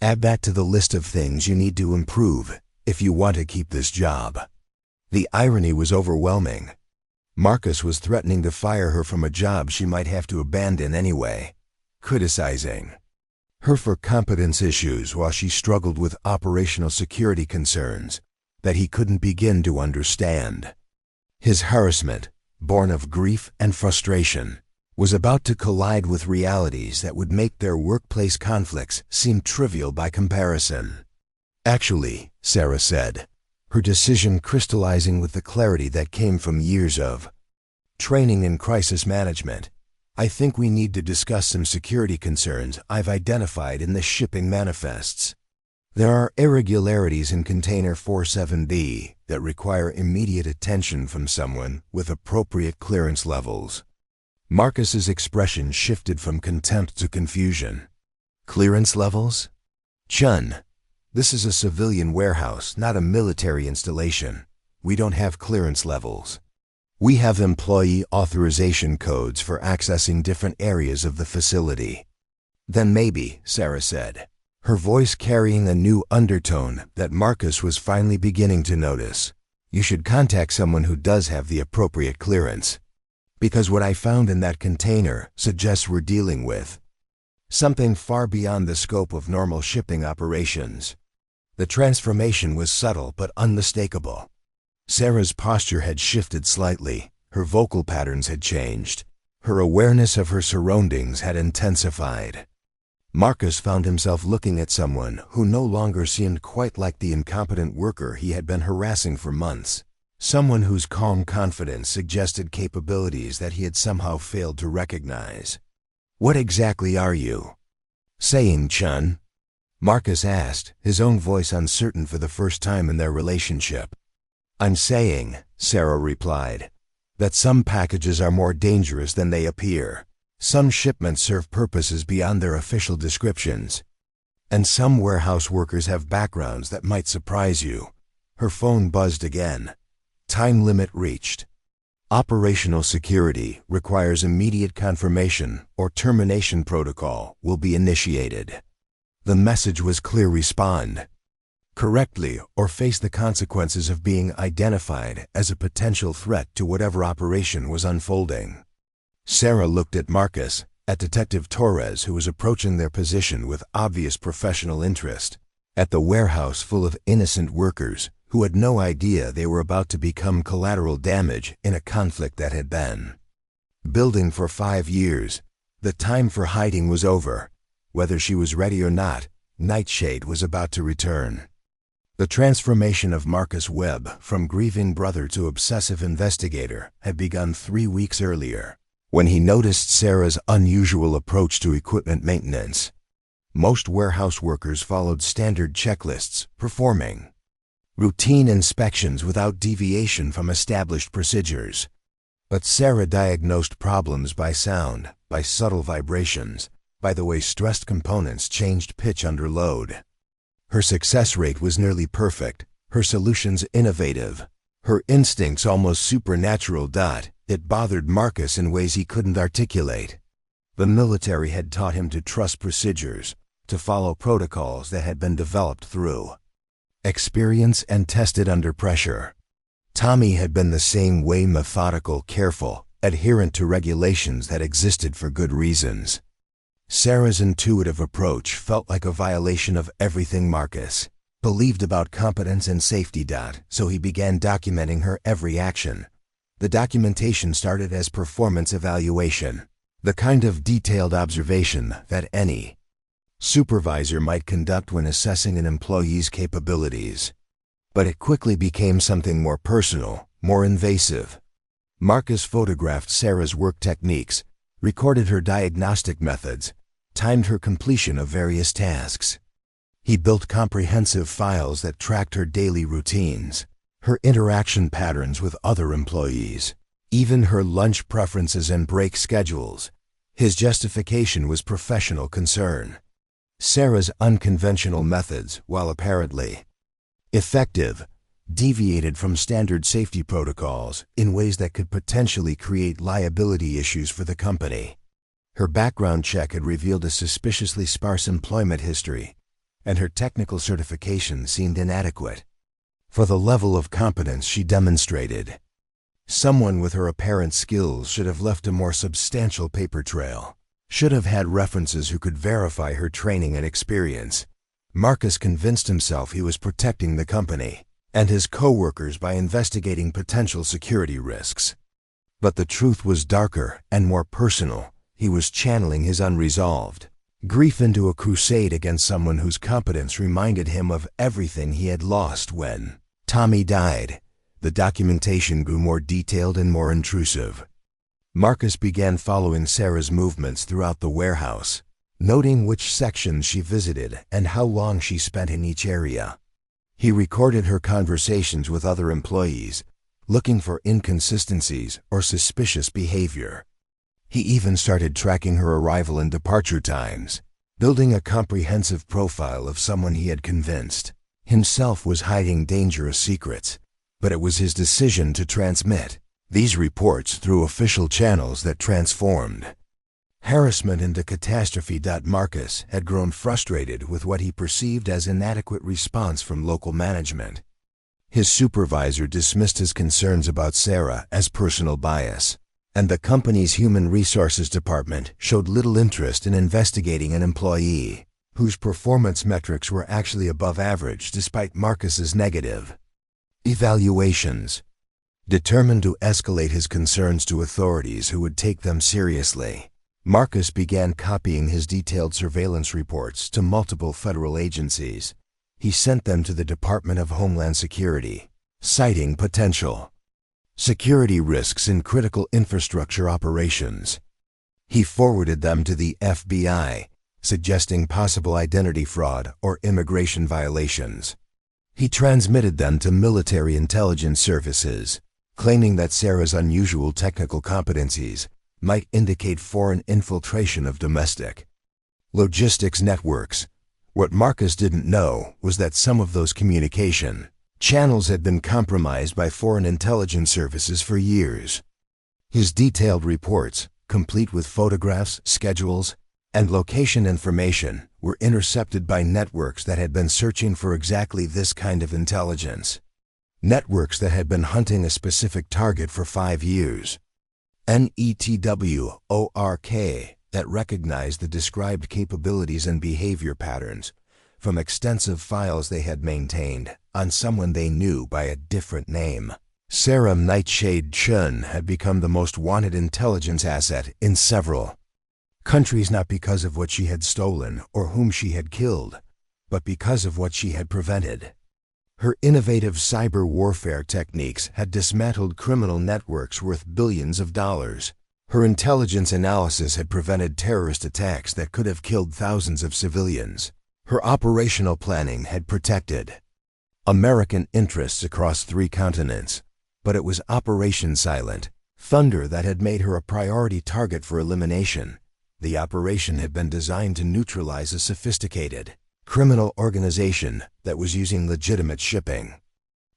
Add that to the list of things you need to improve if you want to keep this job." The irony was overwhelming. Marcus was threatening to fire her from a job she might have to abandon anyway, criticizing her for competence issues while she struggled with operational security concerns that he couldn't begin to understand. His harassment, born of grief and frustration, was about to collide with realities that would make their workplace conflicts seem trivial by comparison. "Actually," Sarah said, her decision crystallizing with the clarity that came from years of training in crisis management, "I think we need to discuss some security concerns I've identified in the shipping manifests. There are irregularities in Container 47B that require immediate attention from someone with appropriate clearance levels." Marcus's expression shifted from contempt to confusion. "Clearance levels? Chun, this is a civilian warehouse, not a military installation. We don't have clearance levels. We have employee authorization codes for accessing different areas of the facility." "Then maybe," Sarah said, her voice carrying a new undertone that Marcus was finally beginning to notice, "you should contact someone who does have the appropriate clearance. Because what I found in that container suggests we're dealing with something far beyond the scope of normal shipping operations." The transformation was subtle but unmistakable. Sarah's posture had shifted slightly, her vocal patterns had changed, her awareness of her surroundings had intensified. Marcus found himself looking at someone who no longer seemed quite like the incompetent worker he had been harassing for months. Someone whose calm confidence suggested capabilities that he had somehow failed to recognize. "What exactly are you saying, Chun?" Marcus asked, his own voice uncertain for the first time in their relationship. "I'm saying," Sarah replied, "that some packages are more dangerous than they appear. Some shipments serve purposes beyond their official descriptions. And some warehouse workers have backgrounds that might surprise you." Her phone buzzed again. Time limit reached. "Operational security requires immediate confirmation or termination protocol will be initiated." The message was clear: respond correctly or face the consequences of being identified as a potential threat to whatever operation was unfolding. Sarah looked at Marcus, at Detective Torres, who was approaching their position with obvious professional interest, at the warehouse full of innocent workers who had no idea they were about to become collateral damage in a conflict that had been building for 5 years. The time for hiding was over. Whether she was ready or not, Nightshade was about to return. The transformation of Marcus Webb from grieving brother to obsessive investigator had begun 3 weeks earlier, when he noticed Sarah's unusual approach to equipment maintenance. Most warehouse workers followed standard checklists, performing routine inspections without deviation from established procedures. But Sarah diagnosed problems by sound, by subtle vibrations, by the way stressed components changed pitch under load. Her success rate was nearly perfect, her solutions innovative, her instincts almost supernatural. It bothered Marcus in ways he couldn't articulate. The military had taught him to trust procedures, to follow protocols that had been developed through experience and tested under pressure. Tommy had been the same way, methodical, careful, adherent to regulations that existed for good reasons. Sarah's intuitive approach felt like a violation of everything Marcus believed about competence and safety. So he began documenting her every action. The documentation started as performance evaluation, the kind of detailed observation that any supervisor might conduct when assessing an employee's capabilities. But it quickly became something more personal, more invasive. Marcus photographed Sarah's work techniques, recorded her diagnostic methods, timed her completion of various tasks. He built comprehensive files that tracked her daily routines, her interaction patterns with other employees, even her lunch preferences and break schedules. His justification was professional concern. Sarah's unconventional methods, while apparently effective, deviated from standard safety protocols in ways that could potentially create liability issues for the company. Her background check had revealed a suspiciously sparse employment history, and her technical certification seemed inadequate for the level of competence she demonstrated. Someone with her apparent skills should have left a more substantial paper trail, should have had references who could verify her training and experience. Marcus convinced himself he was protecting the company and his co-workers by investigating potential security risks. But the truth was darker and more personal. He was channeling his unresolved grief into a crusade against someone whose competence reminded him of everything he had lost when Tommy died. The documentation grew more detailed and more intrusive. Marcus began following Sarah's movements throughout the warehouse, noting which sections she visited and how long she spent in each area. He recorded her conversations with other employees, looking for inconsistencies or suspicious behavior. He even started tracking her arrival and departure times, building a comprehensive profile of someone he had convinced himself was hiding dangerous secrets. But it was his decision to transmit these reports through official channels that transformed harassment into catastrophe. Marcus had grown frustrated with what he perceived as inadequate response from local management. His supervisor dismissed his concerns about Sarah as personal bias, and the company's human resources department showed little interest in investigating an employee whose performance metrics were actually above average despite Marcus's negative evaluations. Determined to escalate his concerns to authorities who would take them seriously, Marcus began copying his detailed surveillance reports to multiple federal agencies. He sent them to the Department of Homeland Security, citing potential security risks in critical infrastructure operations. He forwarded them to the FBI, suggesting possible identity fraud or immigration violations. He transmitted them to military intelligence services, claiming that Sarah's unusual technical competencies might indicate foreign infiltration of domestic logistics networks. What Marcus didn't know was that some of those communication channels had been compromised by foreign intelligence services for years. His detailed reports, complete with photographs, schedules, and location information, were intercepted by networks that had been searching for exactly this kind of intelligence. Networks that had been hunting a specific target for 5 years. Network that recognized the described capabilities and behavior patterns from extensive files they had maintained on someone they knew by a different name. Sarah Chen had become the most wanted intelligence asset in several countries, not because of what she had stolen or whom she had killed, but because of what she had prevented. Her innovative cyber warfare techniques had dismantled criminal networks worth billions of dollars. Her intelligence analysis had prevented terrorist attacks that could have killed thousands of civilians. Her operational planning had protected American interests across 3 continents. But it was Operation Silent Thunder that had made her a priority target for elimination. The operation had been designed to neutralize a sophisticated criminal organization that was using legitimate shipping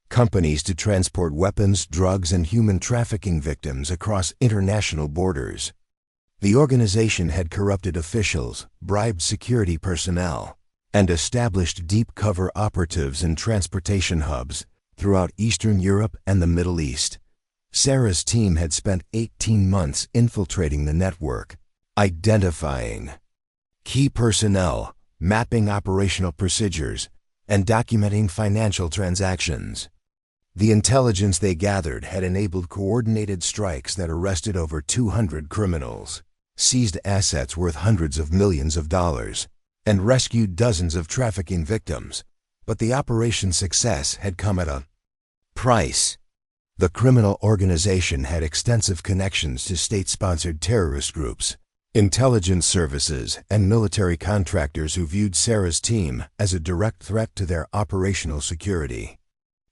companies to transport weapons, drugs, and human trafficking victims across international borders. The organization had corrupted officials, bribed security personnel, and established deep cover operatives in transportation hubs throughout Eastern Europe and the Middle East. Sarah's team had spent 18 months infiltrating the network, identifying key personnel, mapping operational procedures, and documenting financial transactions. The intelligence they gathered had enabled coordinated strikes that arrested over 200 criminals, seized assets worth hundreds of millions of dollars, and rescued dozens of trafficking victims. But the operation's success had come at a price. The criminal organization had extensive connections to state-sponsored terrorist groups, intelligence services, and military contractors who viewed Sarah's team as a direct threat to their operational security.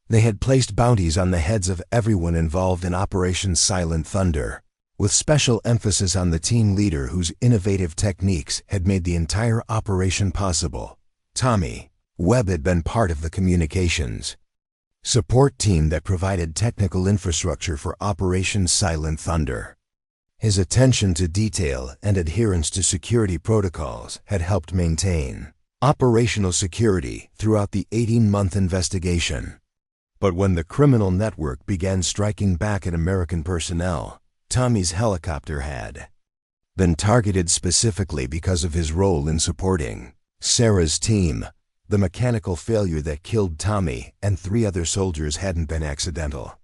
They had placed bounties on the heads of everyone involved in Operation Silent Thunder, with special emphasis on the team leader whose innovative techniques had made the entire operation possible. Tommy Webb had been part of the communications support team that provided technical infrastructure for Operation Silent Thunder. His attention to detail and adherence to security protocols had helped maintain operational security throughout the 18-month investigation. But when the criminal network began striking back at American personnel, Tommy's helicopter had been targeted specifically because of his role in supporting Sarah's team. The mechanical failure that killed Tommy and 3 other soldiers hadn't been accidental.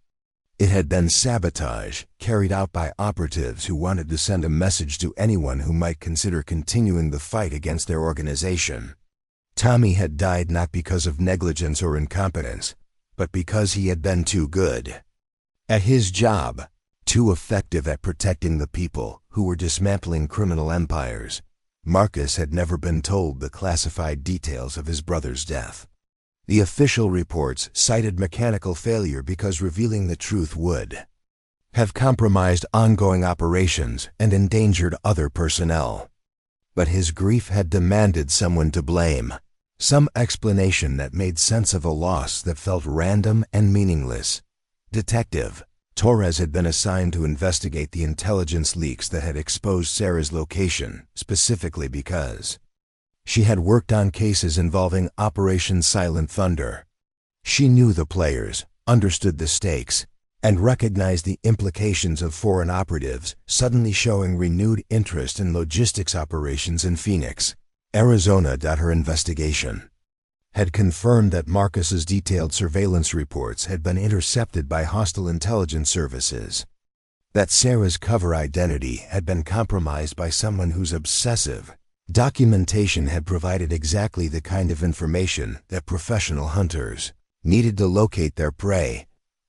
It had been sabotage carried out by operatives who wanted to send a message to anyone who might consider continuing the fight against their organization. Tommy had died not because of negligence or incompetence, but because he had been too good at his job, too effective at protecting the people who were dismantling criminal empires. Marcus had never been told the classified details of his brother's death. The official reports cited mechanical failure because revealing the truth would have compromised ongoing operations and endangered other personnel. But his grief had demanded someone to blame, some explanation that made sense of a loss that felt random and meaningless. Detective Torres had been assigned to investigate the intelligence leaks that had exposed Sarah's location, specifically because she had worked on cases involving Operation Silent Thunder. She knew the players, understood the stakes, and recognized the implications of foreign operatives suddenly showing renewed interest in logistics operations in Phoenix, Arizona. Her investigation had confirmed that Marcus's detailed surveillance reports had been intercepted by hostile intelligence services, that Sarah's cover identity had been compromised by someone whose obsessive documentation had provided exactly the kind of information that professional hunters needed to locate their prey.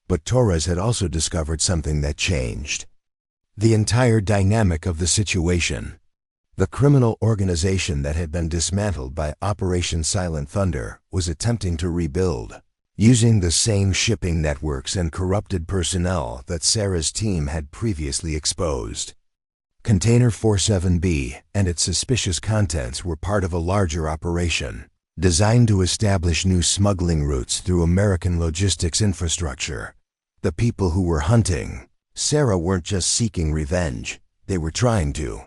But Torres had also discovered something that changed the entire dynamic of the situation. The criminal organization that had been dismantled by Operation Silent Thunder was attempting to rebuild, using the same shipping networks and corrupted personnel that Sarah's team had previously exposed. Container 47B and its suspicious contents were part of a larger operation, designed to establish new smuggling routes through American logistics infrastructure. The people who were hunting Sarah weren't just seeking revenge, they were trying to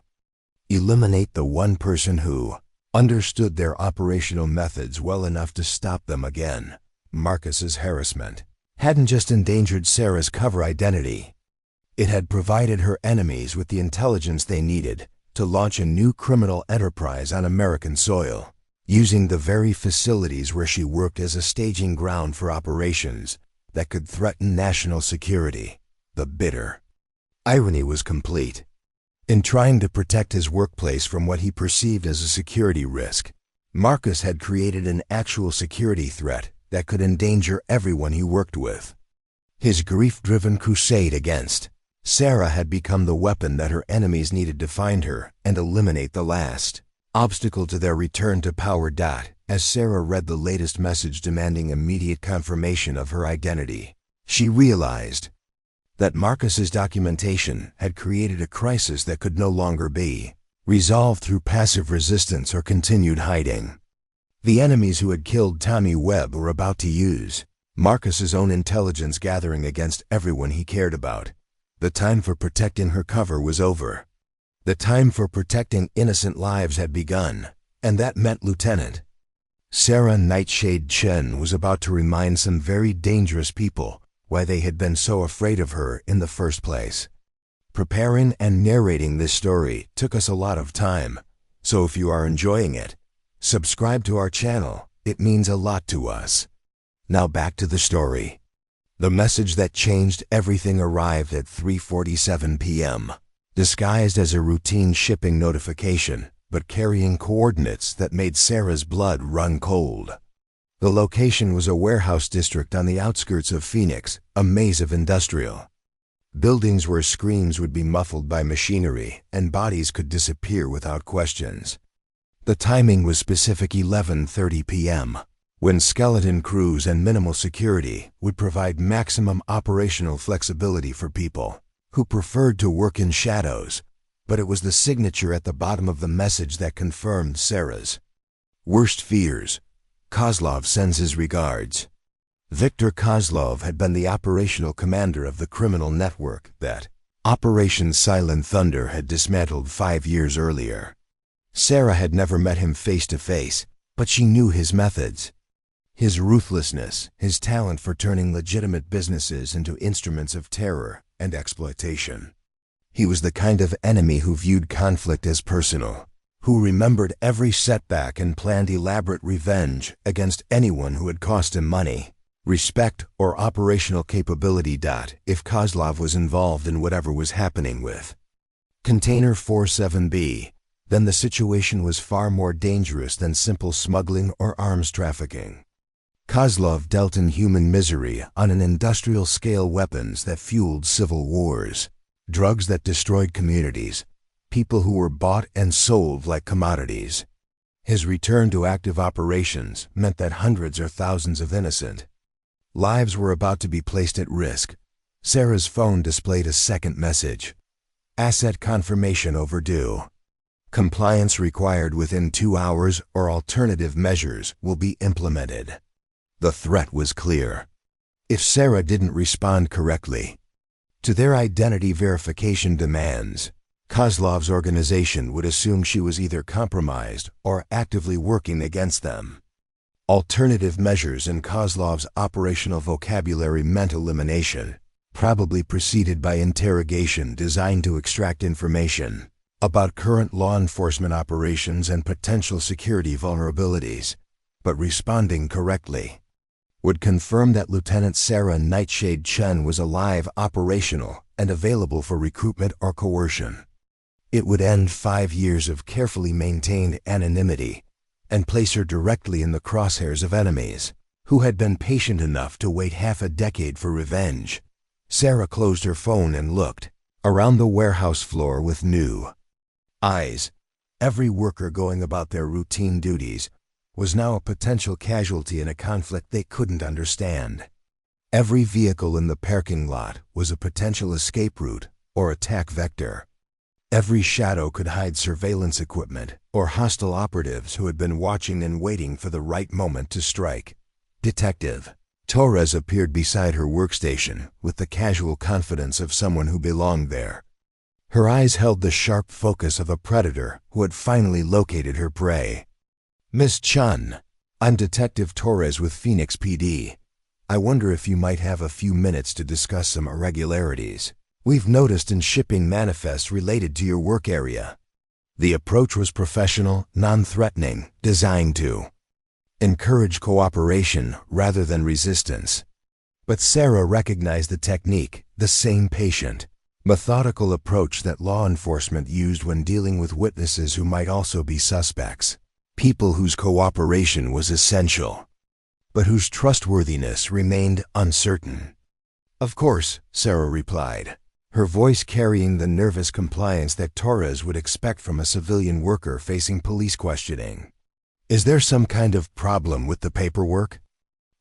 eliminate the one person who understood their operational methods well enough to stop them again. Marcus's harassment hadn't just endangered Sarah's cover identity. It had provided her enemies with the intelligence they needed to launch a new criminal enterprise on American soil, using the very facilities where she worked as a staging ground for operations that could threaten national security. The bitter irony was complete. In trying to protect his workplace from what he perceived as a security risk, Marcus had created an actual security threat that could endanger everyone he worked with. His grief-driven crusade against Sarah had become the weapon that her enemies needed to find her and eliminate the last obstacle to their return to power. As Sarah read the latest message demanding immediate confirmation of her identity, she realized that Marcus's documentation had created a crisis that could no longer be resolved through passive resistance or continued hiding. The enemies who had killed Tommy Webb were about to use Marcus's own intelligence gathering against everyone he cared about. The time for protecting her cover was over. The time for protecting innocent lives had begun, and that meant Lieutenant Sarah Chen was about to remind some very dangerous people why they had been so afraid of her in the first place. Preparing and narrating this story took us a lot of time, so if you are enjoying it, subscribe to our channel. It means a lot to us. Now back to the story. The message that changed everything arrived at 3:47 p.m., disguised as a routine shipping notification, but carrying coordinates that made Sarah's blood run cold. The location was a warehouse district on the outskirts of Phoenix, a maze of industrial buildings where screams would be muffled by machinery and bodies could disappear without questions. The timing was specific 11:30 p.m., when skeleton crews and minimal security would provide maximum operational flexibility for people who preferred to work in shadows, but it was the signature at the bottom of the message that confirmed Sarah's worst fears. Kozlov sends his regards. Viktor Kozlov had been the operational commander of the criminal network that Operation Silent Thunder had dismantled 5 years earlier. Sarah had never met him face to face, but she knew his methods. His ruthlessness, his talent for turning legitimate businesses into instruments of terror and exploitation. He was the kind of enemy who viewed conflict as personal, who remembered every setback and planned elaborate revenge against anyone who had cost him money, respect, or operational capability. If Kozlov was involved in whatever was happening with Container 47B, then the situation was far more dangerous than simple smuggling or arms trafficking. Kozlov dealt in human misery on an industrial-scale, weapons that fueled civil wars, drugs that destroyed communities, people who were bought and sold like commodities. His return to active operations meant that hundreds or thousands of innocent lives were about to be placed at risk. Sarah's phone displayed a second message. Asset confirmation overdue. Compliance required within 2 hours or alternative measures will be implemented. The threat was clear. If Sarah didn't respond correctly to their identity verification demands, Kozlov's organization would assume she was either compromised or actively working against them. Alternative measures in Kozlov's operational vocabulary meant elimination, probably preceded by interrogation designed to extract information about current law enforcement operations and potential security vulnerabilities, but responding correctly would confirm that Lieutenant Sarah Chen was alive, operational, and available for recruitment or coercion. It would end 5 years of carefully maintained anonymity and place her directly in the crosshairs of enemies who had been patient enough to wait half a decade for revenge. Sarah closed her phone and looked around the warehouse floor with new eyes. Every worker going about their routine duties was now a potential casualty in a conflict they couldn't understand. Every vehicle in the parking lot was a potential escape route or attack vector. Every shadow could hide surveillance equipment or hostile operatives who had been watching and waiting for the right moment to strike. Detective Torres appeared beside her workstation with the casual confidence of someone who belonged there. Her eyes held the sharp focus of a predator who had finally located her prey. "Miss Chen, I'm Detective Torres with Phoenix PD. I wonder if you might have a few minutes to discuss some irregularities we've noticed in shipping manifests related to your work area." The approach was professional, non-threatening, designed to encourage cooperation rather than resistance. But Sarah recognized the technique, the same patient, methodical approach that law enforcement used when dealing with witnesses who might also be suspects, people whose cooperation was essential, but whose trustworthiness remained uncertain. "Of course," Sarah replied, her voice carrying the nervous compliance that Torres would expect from a civilian worker facing police questioning. "Is there some kind of problem with the paperwork?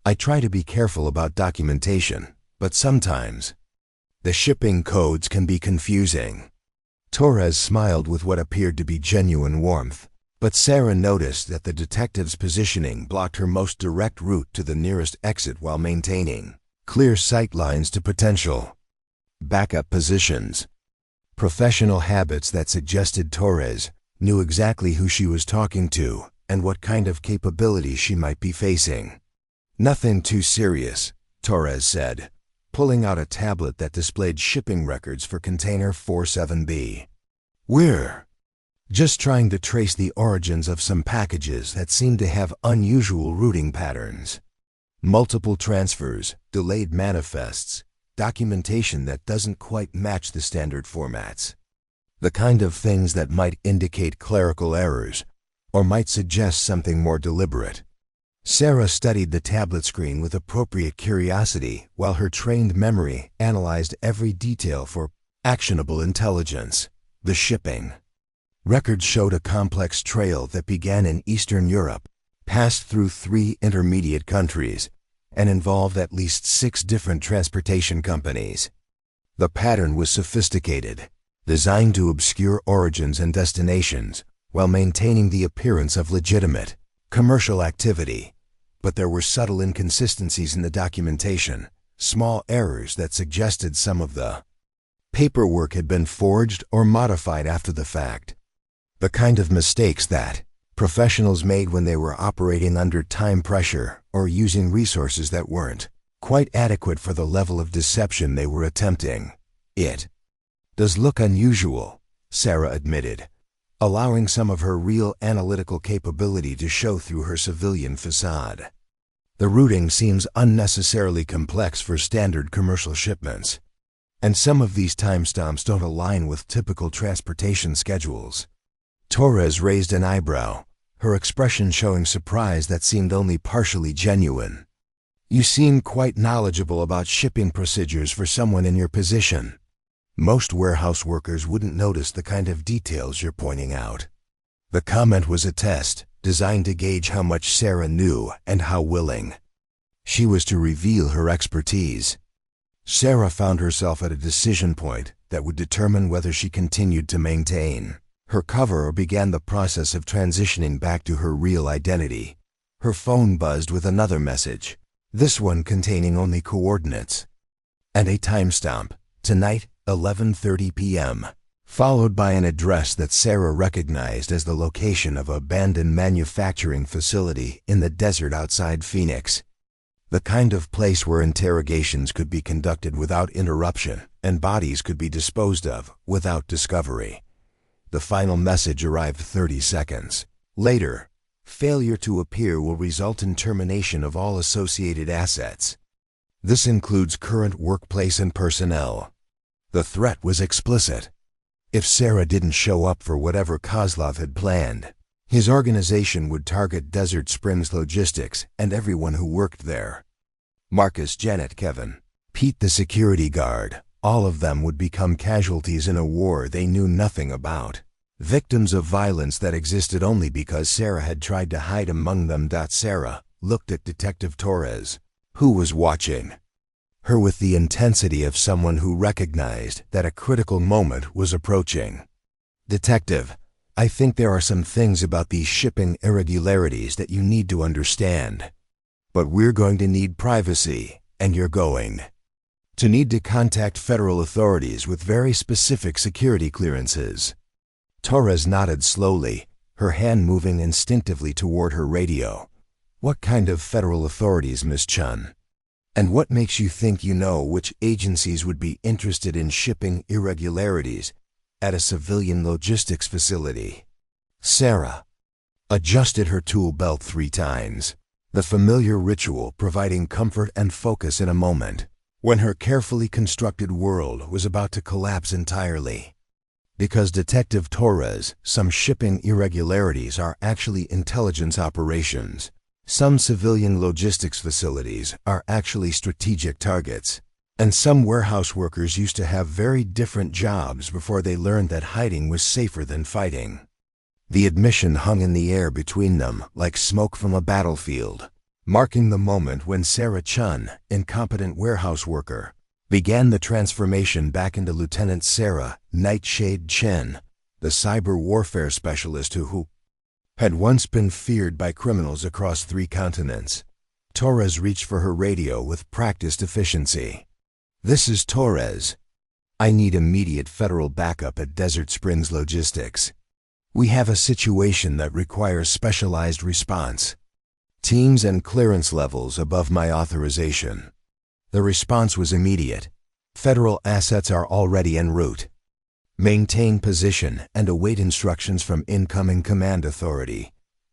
I try to be careful about documentation, but sometimes the shipping codes can be confusing." Torres smiled with what appeared to be genuine warmth, but Sarah noticed that the detective's positioning blocked her most direct route to the nearest exit while maintaining clear sight lines to potential backup positions. Professional habits that suggested Torres knew exactly who she was talking to and what kind of capabilities she might be facing. "Nothing too serious," Torres said, pulling out a tablet that displayed shipping records for container 47B. "We're just trying to trace the origins of some packages that seem to have unusual routing patterns. Multiple transfers, delayed manifests, documentation that doesn't quite match the standard formats. The kind of things that might indicate clerical errors or might suggest something more deliberate." Sarah studied the tablet screen with appropriate curiosity while her trained memory analyzed every detail for actionable intelligence. The shipping records showed a complex trail that began in Eastern Europe, passed through 3 intermediate countries, and involved at least 6 different transportation companies. The pattern was sophisticated, designed to obscure origins and destinations while maintaining the appearance of legitimate commercial activity. But there were subtle inconsistencies in the documentation, small errors that suggested some of the paperwork had been forged or modified after the fact. The kind of mistakes that professionals made when they were operating under time pressure or using resources that weren't quite adequate for the level of deception they were attempting. "It does look unusual," Sarah admitted, allowing some of her real analytical capability to show through her civilian facade. "The routing seems unnecessarily complex for standard commercial shipments, and some of these timestamps don't align with typical transportation schedules." Torres raised an eyebrow, her expression showing surprise that seemed only partially genuine. "You seem quite knowledgeable about shipping procedures for someone in your position. Most warehouse workers wouldn't notice the kind of details you're pointing out." The comment was a test, designed to gauge how much Sarah knew and how willing she was to reveal her expertise. Sarah found herself at a decision point that would determine whether she continued to maintain her cover or began the process of transitioning back to her real identity. Her phone buzzed with another message, this one containing only coordinates and a timestamp, tonight, 11:30 p.m., followed by an address that Sarah recognized as the location of an abandoned manufacturing facility in the desert outside Phoenix. The kind of place where interrogations could be conducted without interruption and bodies could be disposed of without discovery. The final message arrived 30 seconds later. "Failure to appear will result in termination of all associated assets. This includes current workplace and personnel." The threat was explicit. If Sarah didn't show up for whatever Kozlov had planned, his organization would target Desert Springs Logistics and everyone who worked there. Marcus, Janet, Kevin, Pete the security guard, all of them would become casualties in a war they knew nothing about. Victims of violence that existed only because Sarah had tried to hide among them. Sarah looked at Detective Torres, who was watching her with the intensity of someone who recognized that a critical moment was approaching. "Detective, I think there are some things about these shipping irregularities that you need to understand. But we're going to need privacy, and you're going to need to contact federal authorities with very specific security clearances." Torres nodded slowly, her hand moving instinctively toward her radio. "What kind of federal authorities, Miss Chen? And what makes you think you know which agencies would be interested in shipping irregularities at a civilian logistics facility?" Sarah adjusted her tool belt 3 times, the familiar ritual providing comfort and focus in a moment when her carefully constructed world was about to collapse entirely. "Because Detective Torres, some shipping irregularities are actually intelligence operations. Some civilian logistics facilities are actually strategic targets. And some warehouse workers used to have very different jobs before they learned that hiding was safer than fighting." The admission hung in the air between them like smoke from a battlefield, marking the moment when Sarah Chen, incompetent warehouse worker, began the transformation back into Lieutenant Sarah Chen, the cyber warfare specialist who had once been feared by criminals across 3 continents. Torres reached for her radio with practiced efficiency. "This is Torres. I need immediate federal backup at Desert Springs Logistics. We have a situation that requires specialized response. Teams and clearance levels above my authorization." The response was immediate. "Federal assets are already en route. Maintain position and await instructions from incoming command authority."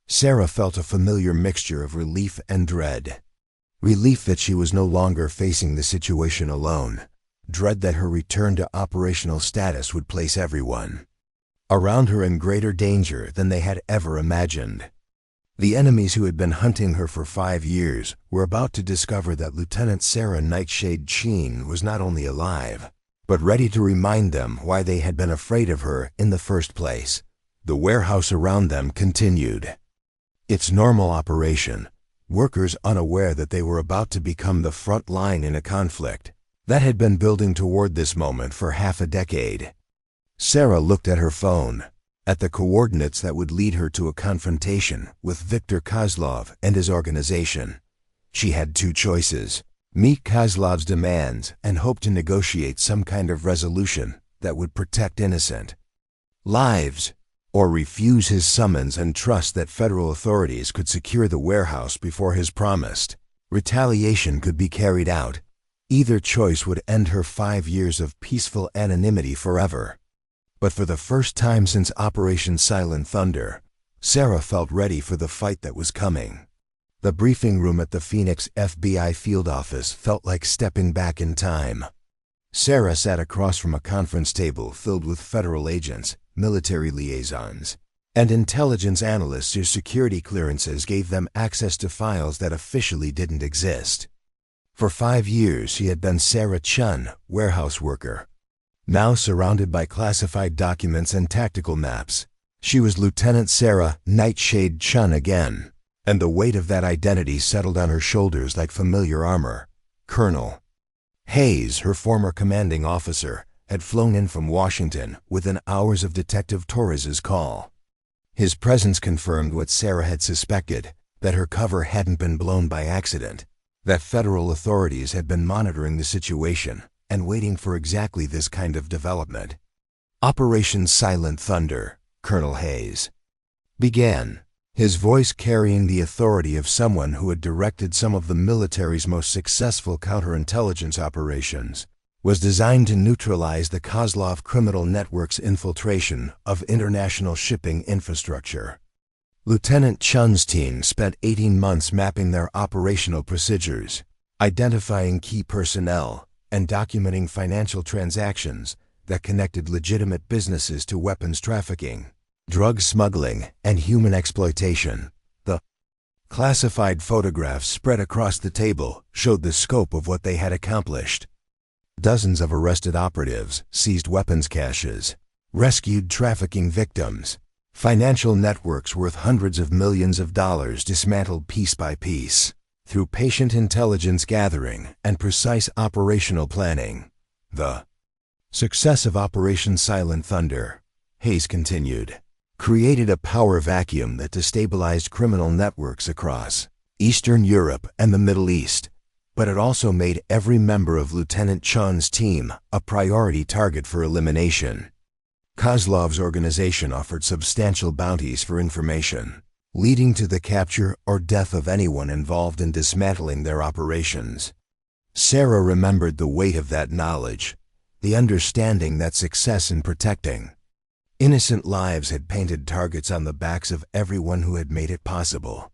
Sarah felt a familiar mixture of relief and dread. Relief that she was no longer facing the situation alone. Dread that her return to operational status would place everyone around her in greater danger than they had ever imagined. The enemies who had been hunting her for 5 years were about to discover that Lieutenant Sarah Chen was not only alive, but ready to remind them why they had been afraid of her in the first place. The warehouse around them continued its normal operation, workers unaware that they were about to become the front line in a conflict that had been building toward this moment for half a decade. Sarah looked at her phone, at the coordinates that would lead her to a confrontation with Viktor Kozlov and his organization. She had 2 choices: meet Kozlov's demands and hope to negotiate some kind of resolution that would protect innocent lives, or refuse his summons and trust that federal authorities could secure the warehouse before his promised retaliation could be carried out. Either choice would end her 5 years of peaceful anonymity forever. But for the first time since Operation Silent Thunder, Sarah felt ready for the fight that was coming. The briefing room at the Phoenix FBI field office felt like stepping back in time. Sarah sat across from a conference table filled with federal agents, military liaisons, and intelligence analysts whose security clearances gave them access to files that officially didn't exist. For 5 years she had been Sarah Chen, warehouse worker. Now surrounded by classified documents and tactical maps, she was Lieutenant Sarah Chen again, and the weight of that identity settled on her shoulders like familiar armor. Colonel Hayes, her former commanding officer, had flown in from Washington within hours of Detective Torres's call. His presence confirmed what Sarah had suspected, that her cover hadn't been blown by accident, that federal authorities had been monitoring the situation and waiting for exactly this kind of development. Operation Silent Thunder, Colonel Hayes began, his voice carrying the authority of someone who had directed some of the military's most successful counterintelligence operations, was designed to neutralize the Kozlov criminal network's infiltration of international shipping infrastructure. Lieutenant Chen's team spent 18 months mapping their operational procedures, identifying key personnel, and documenting financial transactions that connected legitimate businesses to weapons trafficking, drug smuggling, and human exploitation. The classified photographs spread across the table showed the scope of what they had accomplished. Dozens of arrested operatives, seized weapons caches, rescued trafficking victims, financial networks worth hundreds of millions of dollars dismantled piece by piece. Through patient intelligence gathering and precise operational planning, the success of Operation Silent Thunder, Hayes continued, created a power vacuum that destabilized criminal networks across Eastern Europe and the Middle East, but it also made every member of Lieutenant Chen's team a priority target for elimination. Kozlov's organization offered substantial bounties for information, leading to the capture or death of anyone involved in dismantling their operations. Sarah remembered the weight of that knowledge, the understanding that success in protecting innocent lives had painted targets on the backs of everyone who had made it possible.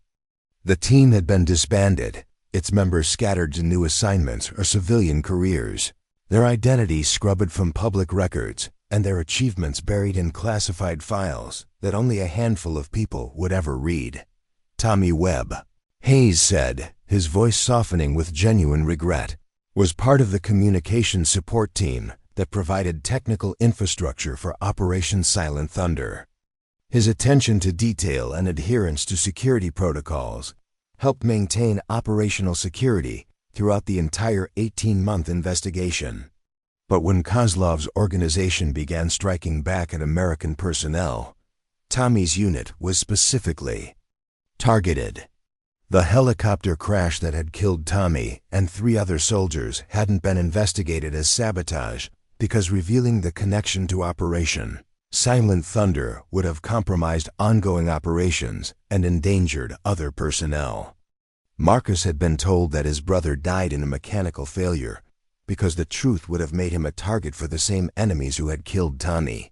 The team had been disbanded, its members scattered to new assignments or civilian careers, their identities scrubbed from public records, and their achievements buried in classified files that only a handful of people would ever read. Tommy Webb, Hayes said, his voice softening with genuine regret, was part of the communications support team that provided technical infrastructure for Operation Silent Thunder. His attention to detail and adherence to security protocols helped maintain operational security throughout the entire 18-month investigation. But when Kozlov's organization began striking back at American personnel, Tommy's unit was specifically targeted. The helicopter crash that had killed Tommy and 3 other soldiers hadn't been investigated as sabotage because revealing the connection to Operation Silent Thunder would have compromised ongoing operations and endangered other personnel. Marcus had been told that his brother died in a mechanical failure because the truth would have made him a target for the same enemies who had killed Tommy.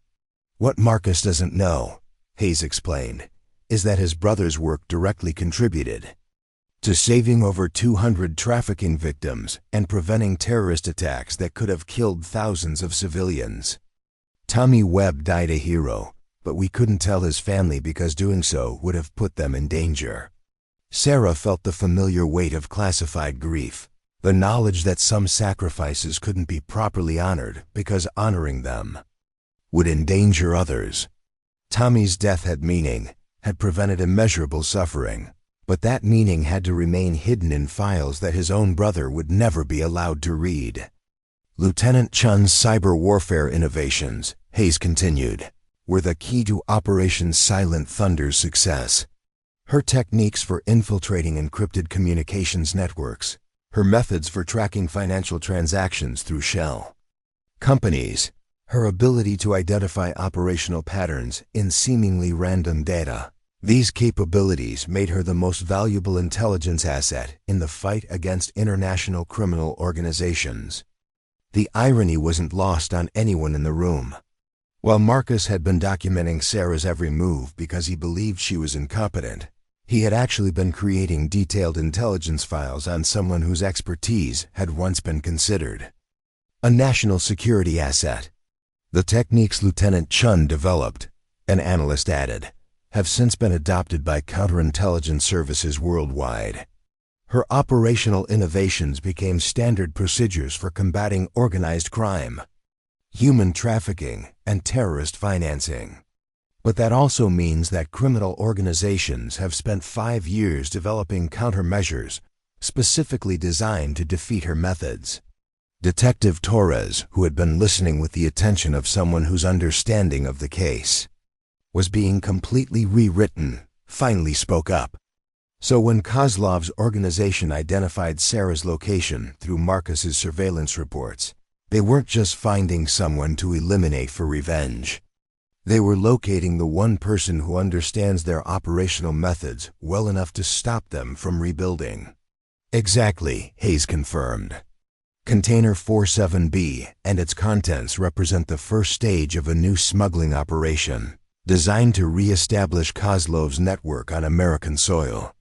What Marcus doesn't know, Hayes explained, is that his brother's work directly contributed to saving over 200 trafficking victims and preventing terrorist attacks that could have killed thousands of civilians. Tommy Webb died a hero, but we couldn't tell his family because doing so would have put them in danger. Sarah felt the familiar weight of classified grief, the knowledge that some sacrifices couldn't be properly honored because honoring them would endanger others. Tommy's death had meaning, had prevented immeasurable suffering, but that meaning had to remain hidden in files that his own brother would never be allowed to read. Lieutenant Chun's cyber warfare innovations, Hayes continued, were the key to Operation Silent Thunder's success. Her techniques for infiltrating encrypted communications networks, her methods for tracking financial transactions through shell companies, her ability to identify operational patterns in seemingly random data. These capabilities made her the most valuable intelligence asset in the fight against international criminal organizations. The irony wasn't lost on anyone in the room. While Marcus had been documenting Sarah's every move because he believed she was incompetent, he had actually been creating detailed intelligence files on someone whose expertise had once been considered a national security asset. The techniques Lieutenant Chun developed, an analyst added, have since been adopted by counterintelligence services worldwide. Her operational innovations became standard procedures for combating organized crime, human trafficking, and terrorist financing. But that also means that criminal organizations have spent 5 years developing countermeasures specifically designed to defeat her methods. Detective Torres, who had been listening with the attention of someone whose understanding of the case was being completely rewritten, finally spoke up. So when Kozlov's organization identified Sarah's location through Marcus's surveillance reports, they weren't just finding someone to eliminate for revenge. They were locating the one person who understands their operational methods well enough to stop them from rebuilding. Exactly, Hayes confirmed. Container 47B and its contents represent the first stage of a new smuggling operation, designed to re-establish Kozlov's network on American soil.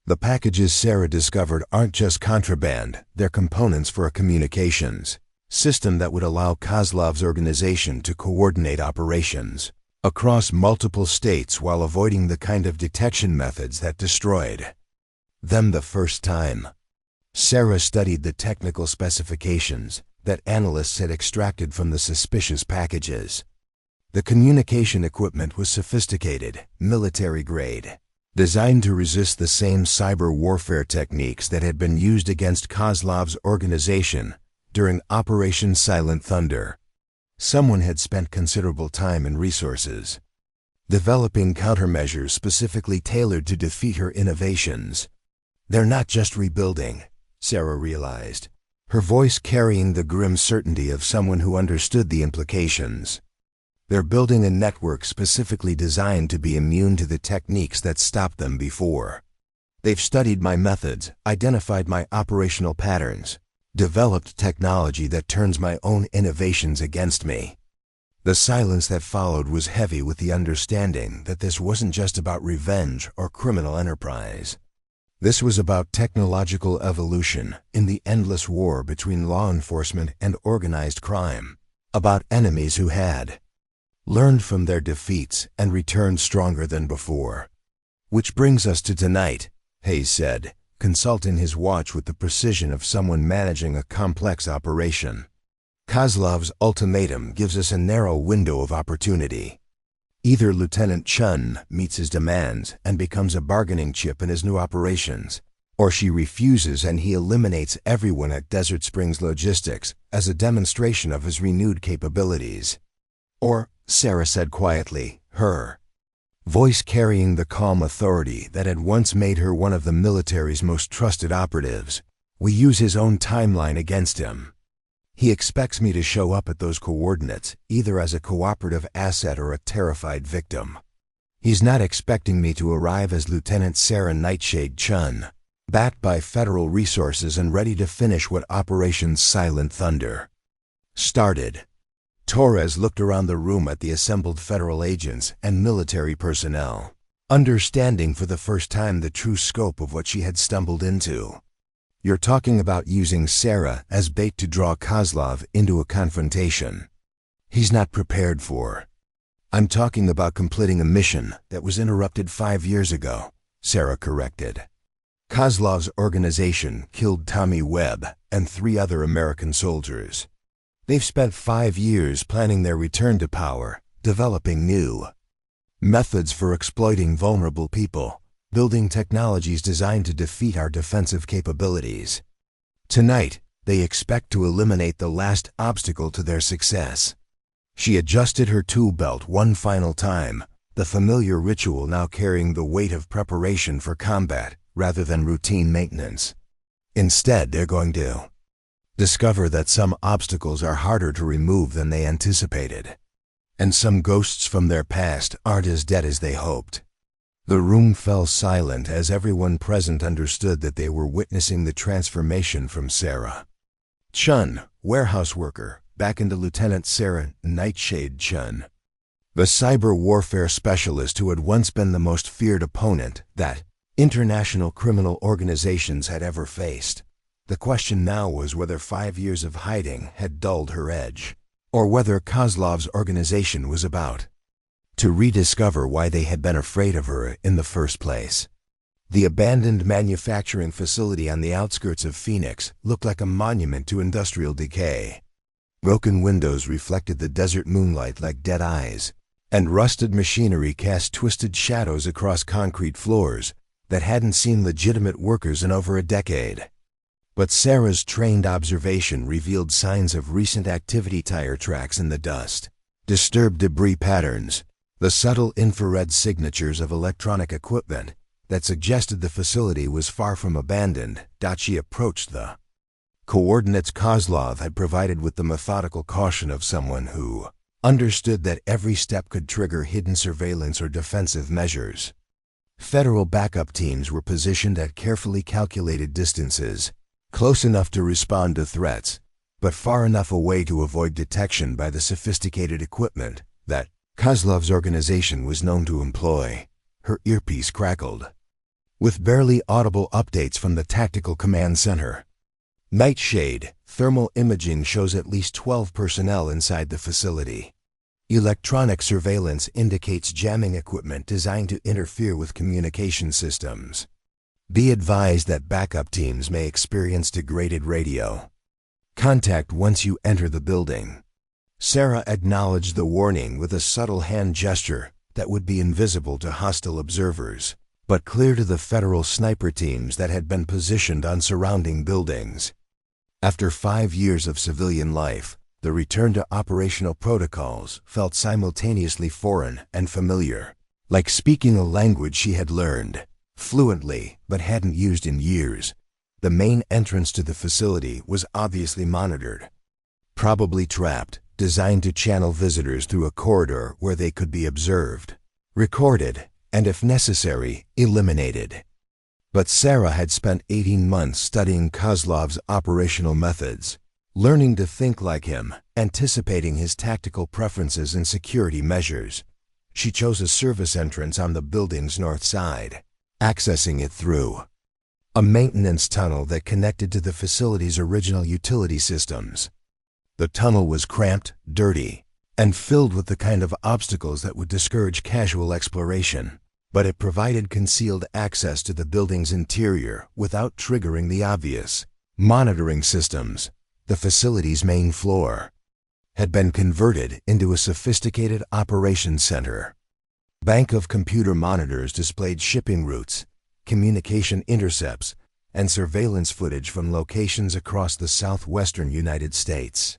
The packages Sarah discovered aren't just contraband, they're components for a communications system that would allow Kozlov's organization to coordinate operations across multiple states while avoiding the kind of detection methods that destroyed them the first time. Sarah studied the technical specifications that analysts had extracted from the suspicious packages. The communication equipment was sophisticated, military-grade, designed to resist the same cyber warfare techniques that had been used against Kozlov's organization during Operation Silent Thunder. Someone had spent considerable time and resources developing countermeasures specifically tailored to defeat her innovations. They're not just rebuilding, Sarah realized, her voice carrying the grim certainty of someone who understood the implications. They're building a network specifically designed to be immune to the techniques that stopped them before. They've studied my methods, identified my operational patterns, developed technology that turns my own innovations against me. The silence that followed was heavy with the understanding that this wasn't just about revenge or criminal enterprise. This was about technological evolution in the endless war between law enforcement and organized crime, about enemies who had learned from their defeats and returned stronger than before. Which brings us to tonight, Hayes said, consulting his watch with the precision of someone managing a complex operation. Kozlov's ultimatum gives us a narrow window of opportunity. Either Lieutenant Chun meets his demands and becomes a bargaining chip in his new operations, Or she refuses and he eliminates everyone at Desert Springs Logistics as a demonstration of his renewed capabilities. Or, Sarah said quietly, her voice carrying the calm authority that had once made her one of the military's most trusted operatives, we use his own timeline against him. He expects me to show up at those coordinates, either as a cooperative asset or a terrified victim. He's not expecting me to arrive as Lieutenant Sarah Chen, backed by federal resources and ready to finish what Operation Silent Thunder started. Torres looked around the room at the assembled federal agents and military personnel, understanding for the first time the true scope of what she had stumbled into. You're talking about using Sarah as bait to draw Kozlov into a confrontation he's not prepared for. I'm talking about completing a mission that was interrupted 5 years ago, Sarah corrected. Kozlov's organization killed Tommy Webb and 3 other American soldiers. They've spent 5 years planning their return to power, developing new methods for exploiting vulnerable people, building technologies designed to defeat our defensive capabilities. Tonight, they expect to eliminate the last obstacle to their success. She adjusted her tool belt one final time, the familiar ritual now carrying the weight of preparation for combat rather than routine maintenance. Instead, they're going to discover that some obstacles are harder to remove than they anticipated, and some ghosts from their past aren't as dead as they hoped. The room fell silent as everyone present understood that they were witnessing the transformation from Sarah Chen, warehouse worker, back into Lieutenant Sarah Chen, the cyber warfare specialist who had once been the most feared opponent that international criminal organizations had ever faced. The question now was whether 5 years of hiding had dulled her edge, or whether Kozlov's organization was about to rediscover why they had been afraid of her in the first place. The abandoned manufacturing facility on the outskirts of Phoenix looked like a monument to industrial decay. Broken windows reflected the desert moonlight like dead eyes, and rusted machinery cast twisted shadows across concrete floors that hadn't seen legitimate workers in over a decade. But Sarah's trained observation revealed signs of recent activity: tire tracks in the dust, disturbed debris patterns, the subtle infrared signatures of electronic equipment that suggested the facility was far from abandoned. She approached the coordinates Kozlov had provided with the methodical caution of someone who understood that every step could trigger hidden surveillance or defensive measures. Federal backup teams were positioned at carefully calculated distances, close enough to respond to threats, but far enough away to avoid detection by the sophisticated equipment that Kozlov's organization was known to employ. Her earpiece crackled with barely audible updates from the Tactical Command Center. Nightshade, thermal imaging shows at least 12 personnel inside the facility. Electronic surveillance indicates jamming equipment designed to interfere with communication systems. Be advised that backup teams may experience degraded radio contact once you enter the building. Sarah acknowledged the warning with a subtle hand gesture that would be invisible to hostile observers, but clear to the federal sniper teams that had been positioned on surrounding buildings. After 5 years of civilian life, the return to operational protocols felt simultaneously foreign and familiar, like speaking a language she had learned fluently but hadn't used in years. The main entrance to the facility was obviously monitored, probably trapped, designed to channel visitors through a corridor where they could be observed, recorded, and if necessary, eliminated. But Sarah had spent 18 months studying Kozlov's operational methods, learning to think like him, anticipating his tactical preferences and security measures. She chose a service entrance on the building's north side, accessing it through a maintenance tunnel that connected to the facility's original utility systems. The tunnel was cramped, dirty, and filled with the kind of obstacles that would discourage casual exploration, but it provided concealed access to the building's interior without triggering the obvious monitoring systems. The facility's main floor had been converted into a sophisticated operations center. Bank of computer monitors displayed shipping routes, communication intercepts, and surveillance footage from locations across the southwestern United States.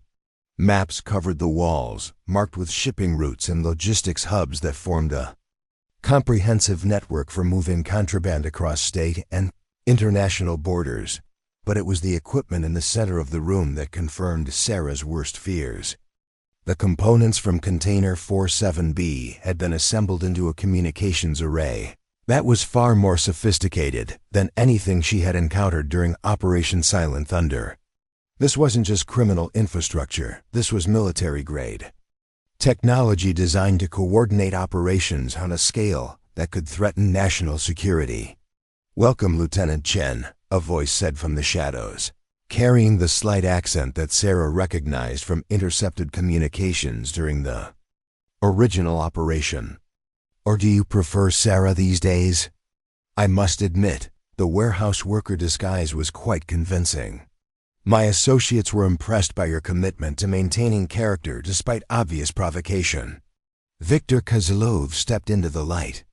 Maps covered the walls, marked with shipping routes and logistics hubs that formed a comprehensive network for moving contraband across state and international borders. But it was the equipment in the center of the room that confirmed Sarah's worst fears. The components from Container 47B had been assembled into a communications array that was far more sophisticated than anything she had encountered during Operation Silent Thunder. This wasn't just criminal infrastructure, this was military grade. Technology designed to coordinate operations on a scale that could threaten national security. "Welcome, Lieutenant Chen," a voice said from the shadows, carrying the slight accent that Sarah recognized from intercepted communications during the original operation. "Or do you prefer Sarah these days?" I must admit, the warehouse worker disguise was quite convincing. "My associates were impressed by your commitment to maintaining character despite obvious provocation." Viktor Kozlov stepped into the light,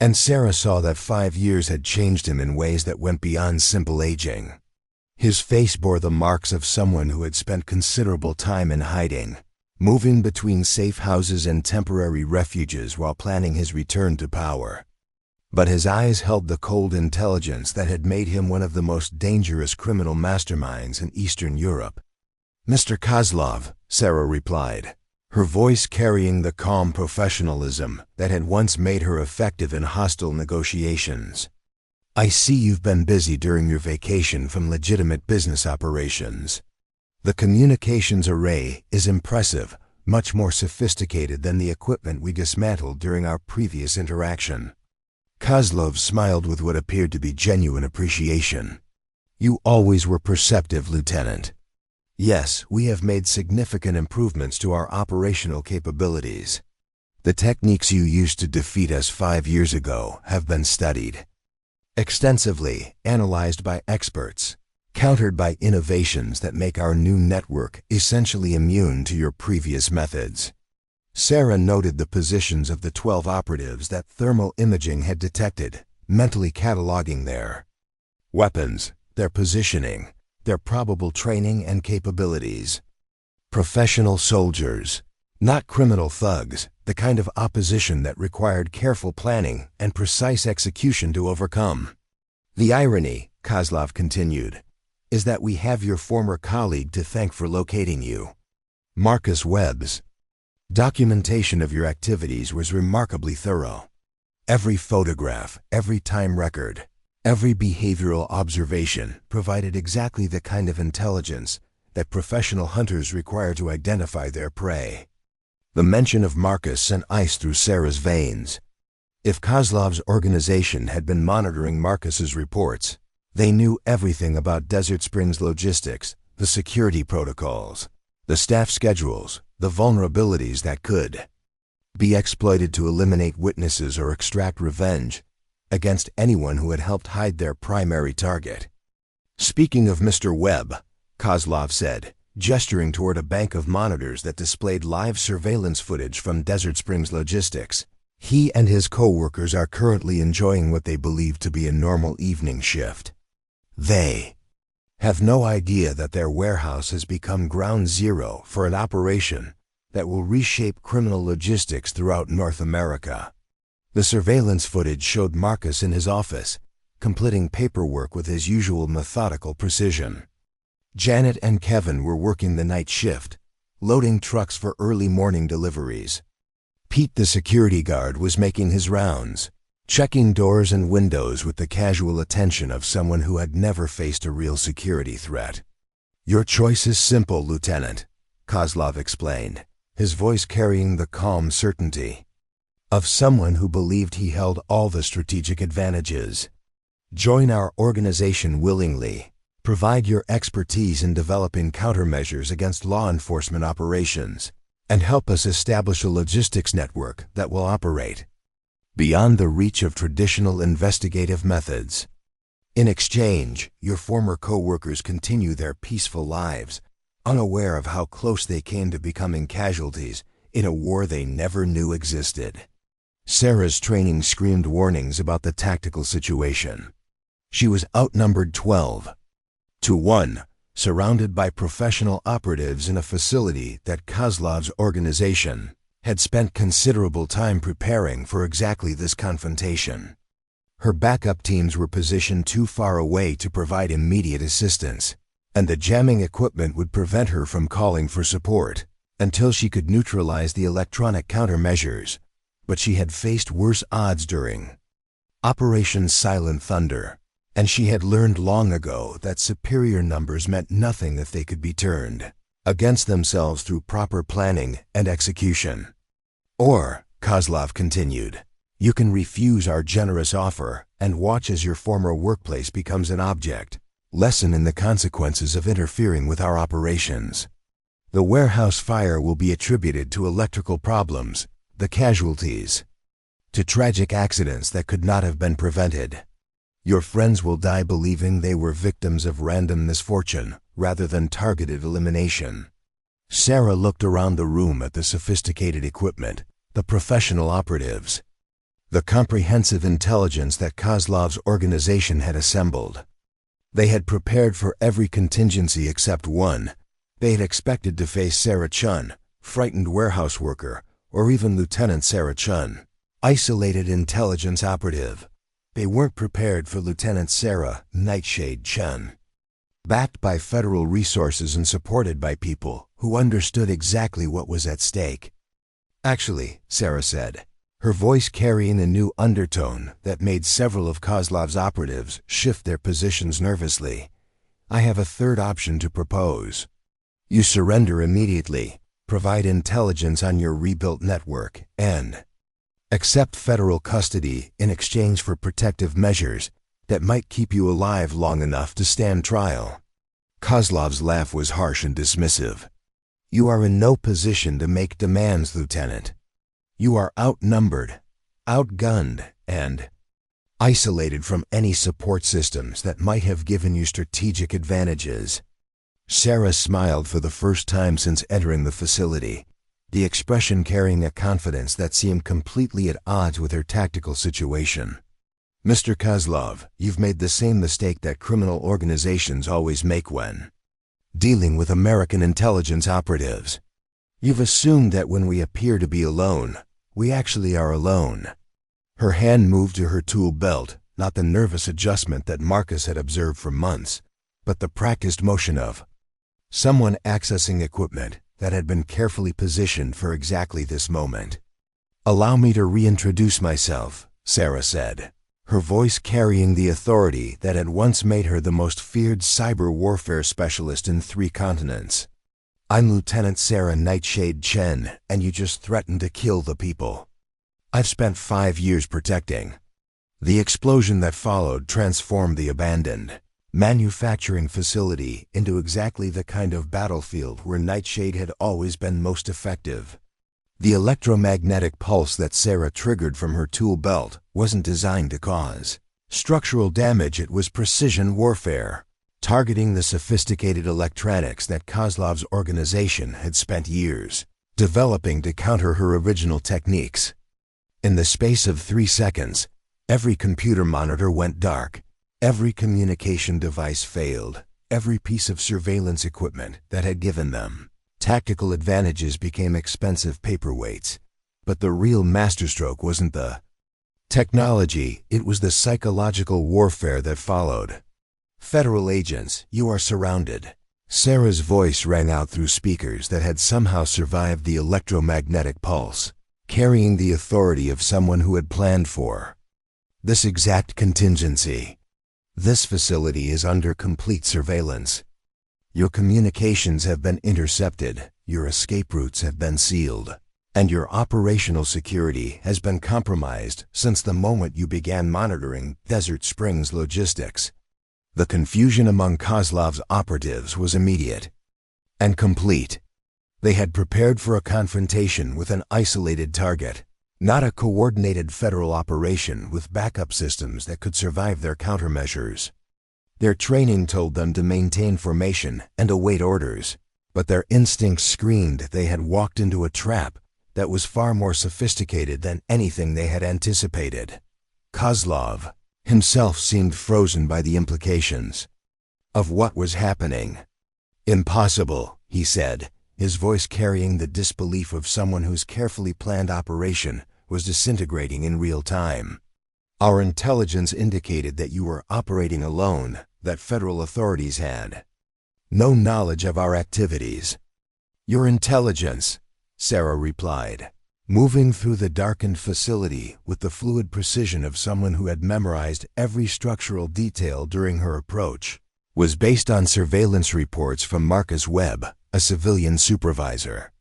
and Sarah saw that 5 years had changed him in ways that went beyond simple aging. His face bore the marks of someone who had spent considerable time in hiding, moving between safe houses and temporary refuges while planning his return to power. But his eyes held the cold intelligence that had made him one of the most dangerous criminal masterminds in Eastern Europe. "Mr. Kozlov," Sarah replied, her voice carrying the calm professionalism that had once made her effective in hostile negotiations. "I see you've been busy during your vacation from legitimate business operations. The communications array is impressive, much more sophisticated than the equipment we dismantled during our previous interaction." Kozlov smiled with what appeared to be genuine appreciation. "You always were perceptive, Lieutenant. Yes, we have made significant improvements to our operational capabilities. The techniques you used to defeat us 5 years ago have been studied extensively, analyzed by experts, countered by innovations that make our new network essentially immune to your previous methods." Sarah noted the positions of the 12 operatives that thermal imaging had detected, mentally cataloging their weapons, their positioning, their probable training and capabilities. Professional soldiers, not criminal thugs, the kind of opposition that required careful planning and precise execution to overcome. "The irony," Kozlov continued, "is that we have your former colleague to thank for locating you. Marcus Webb's documentation of your activities was remarkably thorough. Every photograph, every time record, every behavioral observation provided exactly the kind of intelligence that professional hunters require to identify their prey." The mention of Marcus sent ice through Sarah's veins. If Kozlov's organization had been monitoring Marcus's reports, they knew everything about Desert Springs logistics, the security protocols, the staff schedules, the vulnerabilities that could be exploited to eliminate witnesses or extract revenge against anyone who had helped hide their primary target. "Speaking of Mr. Webb," Kozlov said, gesturing toward a bank of monitors that displayed live surveillance footage from Desert Springs logistics, "he and his co-workers are currently enjoying what they believe to be a normal evening shift. They have no idea that their warehouse has become ground zero for an operation that will reshape criminal logistics throughout North America." The surveillance footage showed Marcus in his office, completing paperwork with his usual methodical precision. Janet and Kevin were working the night shift, loading trucks for early morning deliveries. Pete, the security guard, was making his rounds, checking doors and windows with the casual attention of someone who had never faced a real security threat. "Your choice is simple, Lieutenant," Kozlov explained, his voice carrying the calm certainty of someone who believed he held all the strategic advantages. "Join our organization willingly, provide your expertise in developing countermeasures against law enforcement operations, and help us establish a logistics network that will operate beyond the reach of traditional investigative methods. In exchange, your former co-workers continue their peaceful lives, unaware of how close they came to becoming casualties in a war they never knew existed." Sarah's training screamed warnings about the tactical situation. She was outnumbered 12-1, surrounded by professional operatives in a facility that Kozlov's organization had spent considerable time preparing for exactly this confrontation. Her backup teams were positioned too far away to provide immediate assistance, and the jamming equipment would prevent her from calling for support until she could neutralize the electronic countermeasures. But she had faced worse odds during Operation Silent Thunder, and she had learned long ago that superior numbers meant nothing if they could be turned against themselves through proper planning and execution. Or, Kozlov continued, you can refuse our generous offer and watch as your former workplace becomes an object lesson in the consequences of interfering with our operations. The warehouse fire will be attributed to electrical problems, the casualties, to tragic accidents that could not have been prevented. Your friends will die believing they were victims of random misfortune rather than targeted elimination. Sarah looked around the room at the sophisticated equipment, the professional operatives, the comprehensive intelligence that Kozlov's organization had assembled. They had prepared for every contingency except one. They had expected to face Sarah Chen, frightened warehouse worker, or even Lieutenant Sarah Chen, isolated intelligence operative. They weren't prepared for Lieutenant Sarah Nightshade Chen, backed by federal resources and supported by people who understood exactly what was at stake. Actually, Sarah said, her voice carrying a new undertone that made several of Kozlov's operatives shift their positions nervously, I have a third option to propose. You surrender immediately, provide intelligence on your rebuilt network, and accept federal custody in exchange for protective measures that might keep you alive long enough to stand trial. Kozlov's laugh was harsh and dismissive. You are in no position to make demands, Lieutenant. You are outnumbered, outgunned, and isolated from any support systems that might have given you strategic advantages. Sarah smiled for the first time since entering the facility, the expression carrying a confidence that seemed completely at odds with her tactical situation. Mr. Kozlov, you've made the same mistake that criminal organizations always make when dealing with American intelligence operatives. You've assumed that when we appear to be alone, we actually are alone. Her hand moved to her tool belt, not the nervous adjustment that Marcus had observed for months, but the practiced motion of someone accessing equipment that had been carefully positioned for exactly this moment. Allow me to reintroduce myself, Sarah said, her voice carrying the authority that had once made her the most feared cyber warfare specialist in 3 continents. I'm Lieutenant Sarah Nightshade Chen, and you just threatened to kill the people I've spent 5 years protecting. The explosion that followed transformed the abandoned manufacturing facility into exactly the kind of battlefield where Nightshade had always been most effective. The electromagnetic pulse that Sarah triggered from her tool belt wasn't designed to cause structural damage. It was precision warfare, targeting the sophisticated electronics that Kozlov's organization had spent years developing to counter her original techniques. In the space of 3 seconds, every computer monitor went dark, every communication device failed, every piece of surveillance equipment that had given them tactical advantages became expensive paperweights. But the real masterstroke wasn't the technology, it was the psychological warfare that followed. Federal agents, you are surrounded. Sarah's voice rang out through speakers that had somehow survived the electromagnetic pulse, carrying the authority of someone who had planned for this exact contingency. This facility is under complete surveillance. Your communications have been intercepted, your escape routes have been sealed, and your operational security has been compromised since the moment you began monitoring Desert Springs logistics. The confusion among Kozlov's operatives was immediate and complete. They had prepared for a confrontation with an isolated target, not a coordinated federal operation with backup systems that could survive their countermeasures. Their training told them to maintain formation and await orders, but their instincts screamed they had walked into a trap that was far more sophisticated than anything they had anticipated. Kozlov, himself seemed frozen by the implications of what was happening. "Impossible," he said, his voice carrying the disbelief of someone whose carefully planned operation was disintegrating in real time. "Our intelligence indicated that you were operating alone, that federal authorities had no knowledge of our activities." "Your intelligence," Sarah replied, moving through the darkened facility with the fluid precision of someone who had memorized every structural detail during her approach, "was based on surveillance reports from Marcus Webb, a civilian supervisor,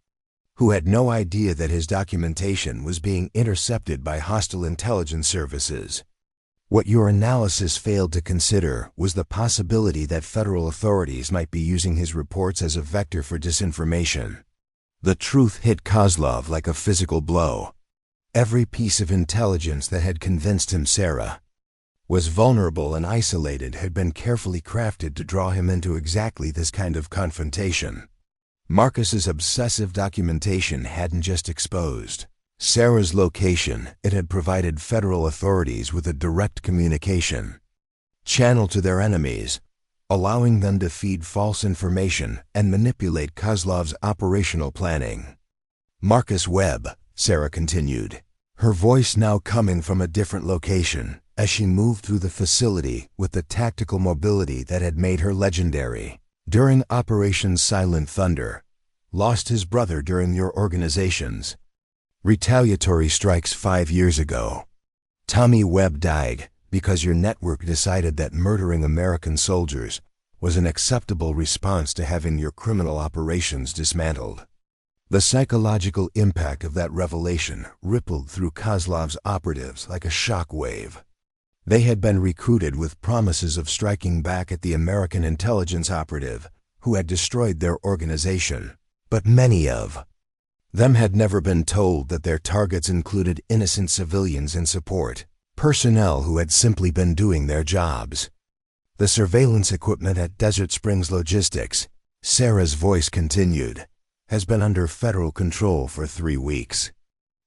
who had no idea that his documentation was being intercepted by hostile intelligence services. What your analysis failed to consider was the possibility that federal authorities might be using his reports as a vector for disinformation." The truth hit Kozlov like a physical blow. Every piece of intelligence that had convinced him Sarah was vulnerable and isolated had been carefully crafted to draw him into exactly this kind of confrontation. Marcus's obsessive documentation hadn't just exposed Sarah's location, it had provided federal authorities with a direct communication channel to their enemies, allowing them to feed false information and manipulate Kozlov's operational planning. "Marcus Webb," Sarah continued, her voice now coming from a different location as she moved through the facility with the tactical mobility that had made her legendary. "During Operation Silent Thunder, lost his brother during your organization's retaliatory strikes 5 years ago. Tommy Webb died because your network decided that murdering American soldiers was an acceptable response to having your criminal operations dismantled." The psychological impact of that revelation rippled through Kozlov's operatives like a shock wave. They had been recruited with promises of striking back at the American intelligence operative who had destroyed their organization, but many of them had never been told that their targets included innocent civilians and support personnel who had simply been doing their jobs. "The surveillance equipment at Desert Springs Logistics," Sarah's voice continued, "has been under federal control for 3 weeks.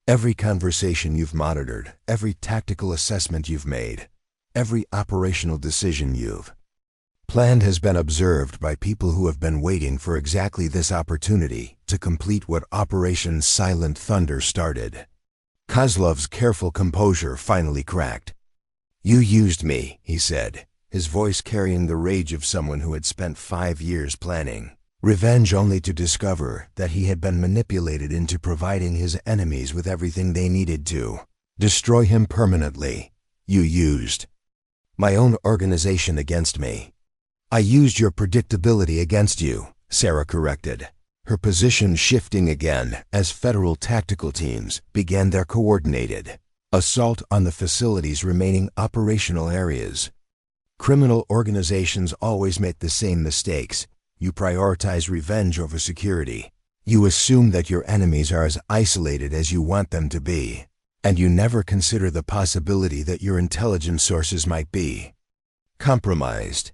Every conversation you've monitored, every tactical assessment you've made, every operational decision you've planned has been observed by people who have been waiting for exactly this opportunity to complete what Operation Silent Thunder started." Kozlov's careful composure finally cracked. "You used me," he said, his voice carrying the rage of someone who had spent 5 years planning revenge only to discover that he had been manipulated into providing his enemies with everything they needed to destroy him permanently. "You used my own organization against me." "I used your predictability against you," Sarah corrected, her position shifting again as federal tactical teams began their coordinated assault on the facility's remaining operational areas. "Criminal organizations always make the same mistakes. You prioritize revenge over security. You assume that your enemies are as isolated as you want them to be, and you never consider the possibility that your intelligence sources might be compromised."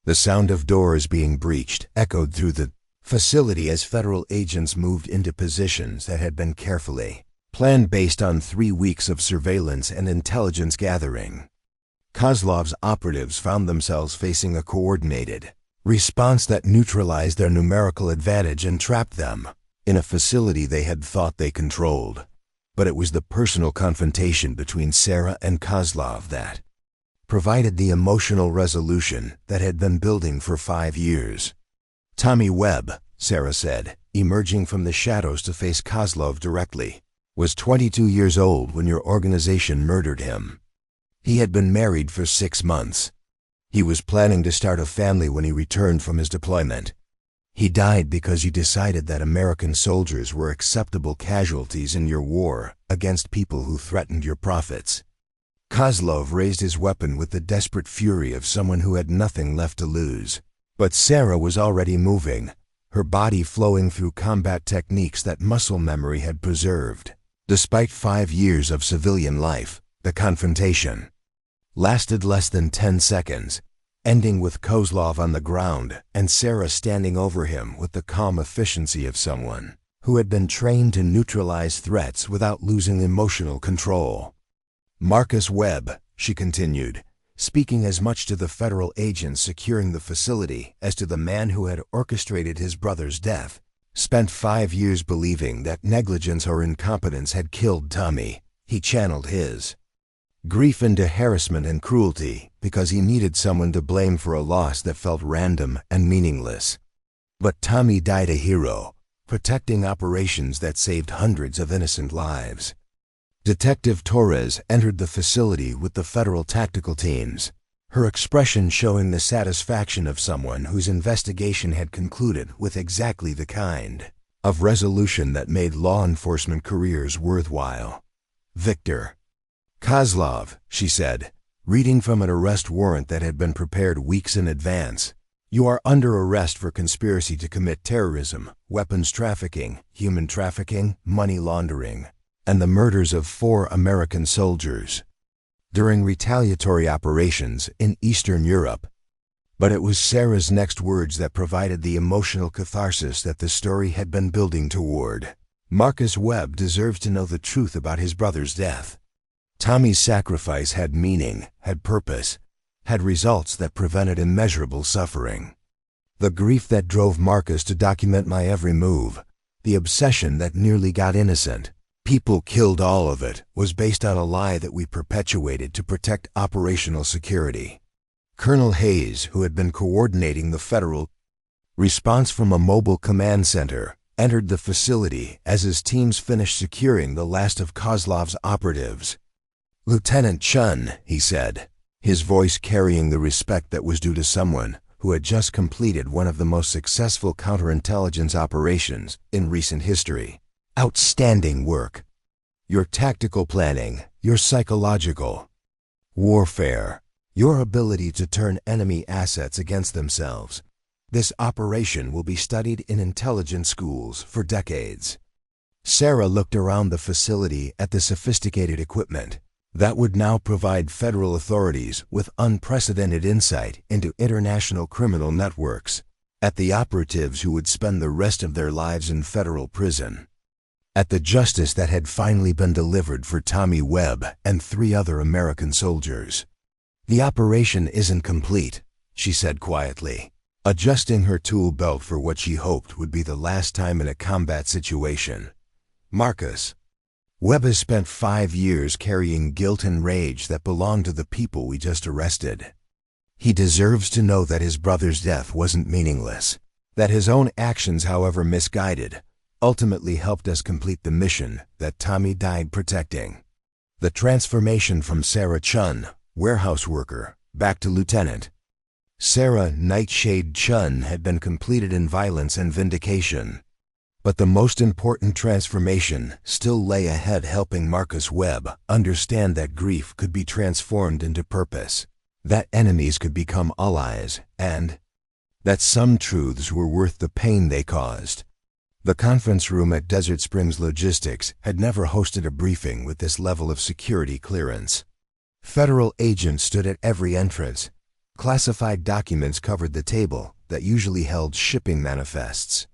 The sound of doors being breached echoed through the facility as federal agents moved into positions that had been carefully planned based on 3 weeks of surveillance and intelligence gathering. Kozlov's operatives found themselves facing a coordinated response that neutralized their numerical advantage and trapped them in a facility they had thought they controlled. But it was the personal confrontation between Sarah and Kozlov that provided the emotional resolution that had been building for 5 years. "Tommy Webb," Sarah said, emerging from the shadows to face Kozlov directly, "was 22 years old when your organization murdered him. He had been married for 6 months. He was planning to start a family when he returned from his deployment. He died because you decided that American soldiers were acceptable casualties in your war against people who threatened your profits." Kozlov raised his weapon with the desperate fury of someone who had nothing left to lose. But Sarah was already moving, her body flowing through combat techniques that muscle memory had preserved. Despite 5 years of civilian life, the confrontation lasted less than 10 seconds, ending with Kozlov on the ground and Sarah standing over him with the calm efficiency of someone who had been trained to neutralize threats without losing emotional control. "Marcus Webb," she continued, speaking as much to the federal agents securing the facility as to the man who had orchestrated his brother's death, spent 5 years believing that negligence or incompetence had killed Tommy. He channeled his grief into harassment and cruelty because he needed someone to blame for a loss that felt random and meaningless. But Tommy died a hero, protecting operations that saved hundreds of innocent lives. Detective Torres entered the facility with the federal tactical teams, her expression showing the satisfaction of someone whose investigation had concluded with exactly the kind of resolution that made law enforcement careers worthwhile. "Victor Kozlov," she said, reading from an arrest warrant that had been prepared weeks in advance. "You are under arrest for conspiracy to commit terrorism, weapons trafficking, human trafficking, money laundering, and the murders of 4 American soldiers during retaliatory operations in Eastern Europe." But it was Sarah's next words that provided the emotional catharsis that the story had been building toward. Marcus Webb deserves to know the truth about his brother's death. Tommy's sacrifice had meaning, had purpose, had results that prevented immeasurable suffering. The grief that drove Marcus to document my every move, the obsession that nearly got innocent people killed all of it, was based on a lie that we perpetuated to protect operational security. Colonel Hayes, who had been coordinating the federal response from a mobile command center, entered the facility as his teams finished securing the last of Kozlov's operatives. "Lieutenant Chen," he said, his voice carrying the respect that was due to someone who had just completed one of the most successful counterintelligence operations in recent history. "Outstanding work. Your tactical planning, your psychological warfare, your ability to turn enemy assets against themselves. This operation will be studied in intelligence schools for decades." Sarah looked around the facility at the sophisticated equipment that would now provide federal authorities with unprecedented insight into international criminal networks, at the operatives who would spend the rest of their lives in federal prison, at the justice that had finally been delivered for Tommy Webb and 3 other American soldiers. "The operation isn't complete," she said quietly, adjusting her tool belt for what she hoped would be the last time in a combat situation. "Marcus Webb has spent 5 years carrying guilt and rage that belonged to the people we just arrested. He deserves to know that his brother's death wasn't meaningless, that his own actions, however misguided, ultimately helped us complete the mission that Tommy died protecting." The transformation from Sarah Chen, warehouse worker, back to lieutenant Sarah Nightshade Chen had been completed in violence and vindication. But the most important transformation still lay ahead, helping Marcus Webb understand that grief could be transformed into purpose, that enemies could become allies, and that some truths were worth the pain they caused. The conference room at Desert Springs Logistics had never hosted a briefing with this level of security clearance. Federal agents stood at every entrance. Classified documents covered the table that usually held shipping manifests.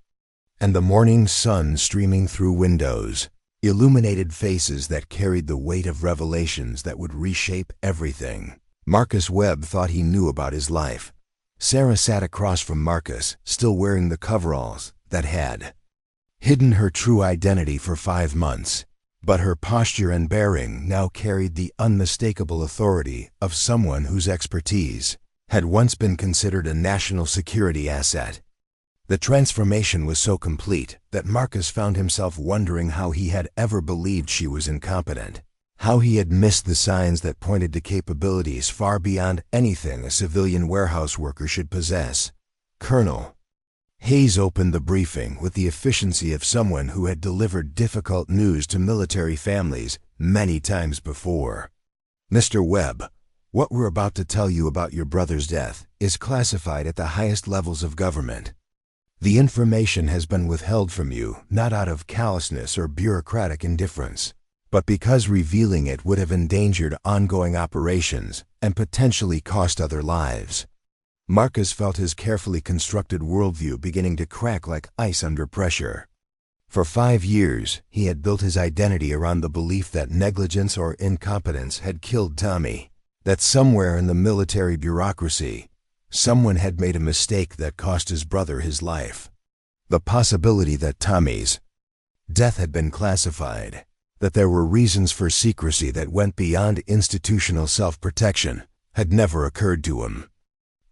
And the morning sun streaming through windows illuminated faces that carried the weight of revelations that would reshape everything Marcus Webb thought he knew about his life. Sarah sat across from Marcus, still wearing the coveralls that had hidden her true identity for 5 months, but her posture and bearing now carried the unmistakable authority of someone whose expertise had once been considered a national security asset. The transformation was so complete that Marcus found himself wondering how he had ever believed she was incompetent, how he had missed the signs that pointed to capabilities far beyond anything a civilian warehouse worker should possess. Colonel Hayes opened the briefing with the efficiency of someone who had delivered difficult news to military families many times before. "Mr. Webb, what we're about to tell you about your brother's death is classified at the highest levels of government. The information has been withheld from you not out of callousness or bureaucratic indifference, but because revealing it would have endangered ongoing operations and potentially cost other lives." Marcus felt his carefully constructed worldview beginning to crack like ice under pressure. For 5 years, he had built his identity around the belief that negligence or incompetence had killed Tommy. That somewhere in the military bureaucracy, someone had made a mistake that cost his brother his life. The possibility that Tommy's death had been classified, that there were reasons for secrecy that went beyond institutional self-protection, had never occurred to him.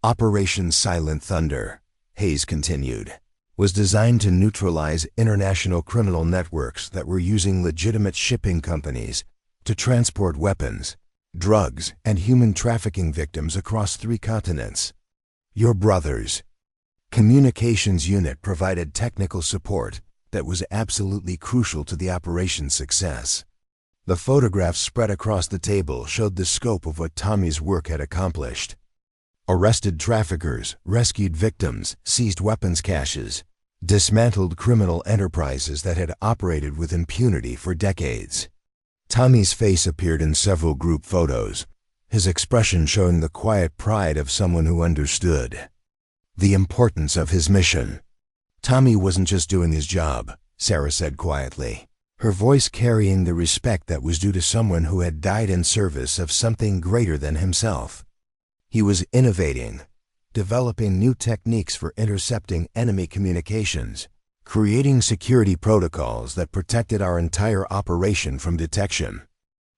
Operation Silent Thunder, Hayes continued, was designed to neutralize international criminal networks that were using legitimate shipping companies to transport weapons, drugs, and human trafficking victims across 3 continents. Your brother's communications unit provided technical support that was absolutely crucial to the operation's success. The photographs spread across the table showed the scope of what Tommy's work had accomplished. Arrested traffickers, rescued victims, seized weapons caches, dismantled criminal enterprises that had operated with impunity for decades. Tommy's face appeared in several group photos, his expression showing the quiet pride of someone who understood the importance of his mission. Tommy wasn't just doing his job, Sarah said quietly, her voice carrying the respect that was due to someone who had died in service of something greater than himself. He was innovating, developing new techniques for intercepting enemy communications, creating security protocols that protected our entire operation from detection.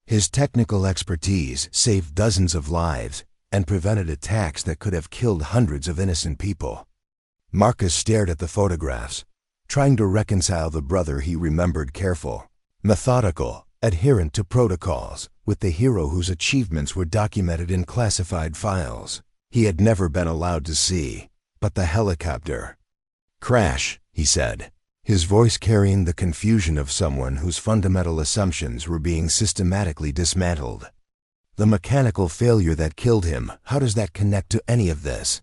His technical expertise saved dozens of lives and prevented attacks that could have killed hundreds of innocent people. Marcus stared at the photographs, trying to reconcile the brother he remembered careful, methodical, adherent to protocols, with the hero whose achievements were documented in classified files he had never been allowed to see. But the helicopter crash, he said, his voice carrying the confusion of someone whose fundamental assumptions were being systematically dismantled. The mechanical failure that killed him, how does that connect to any of this?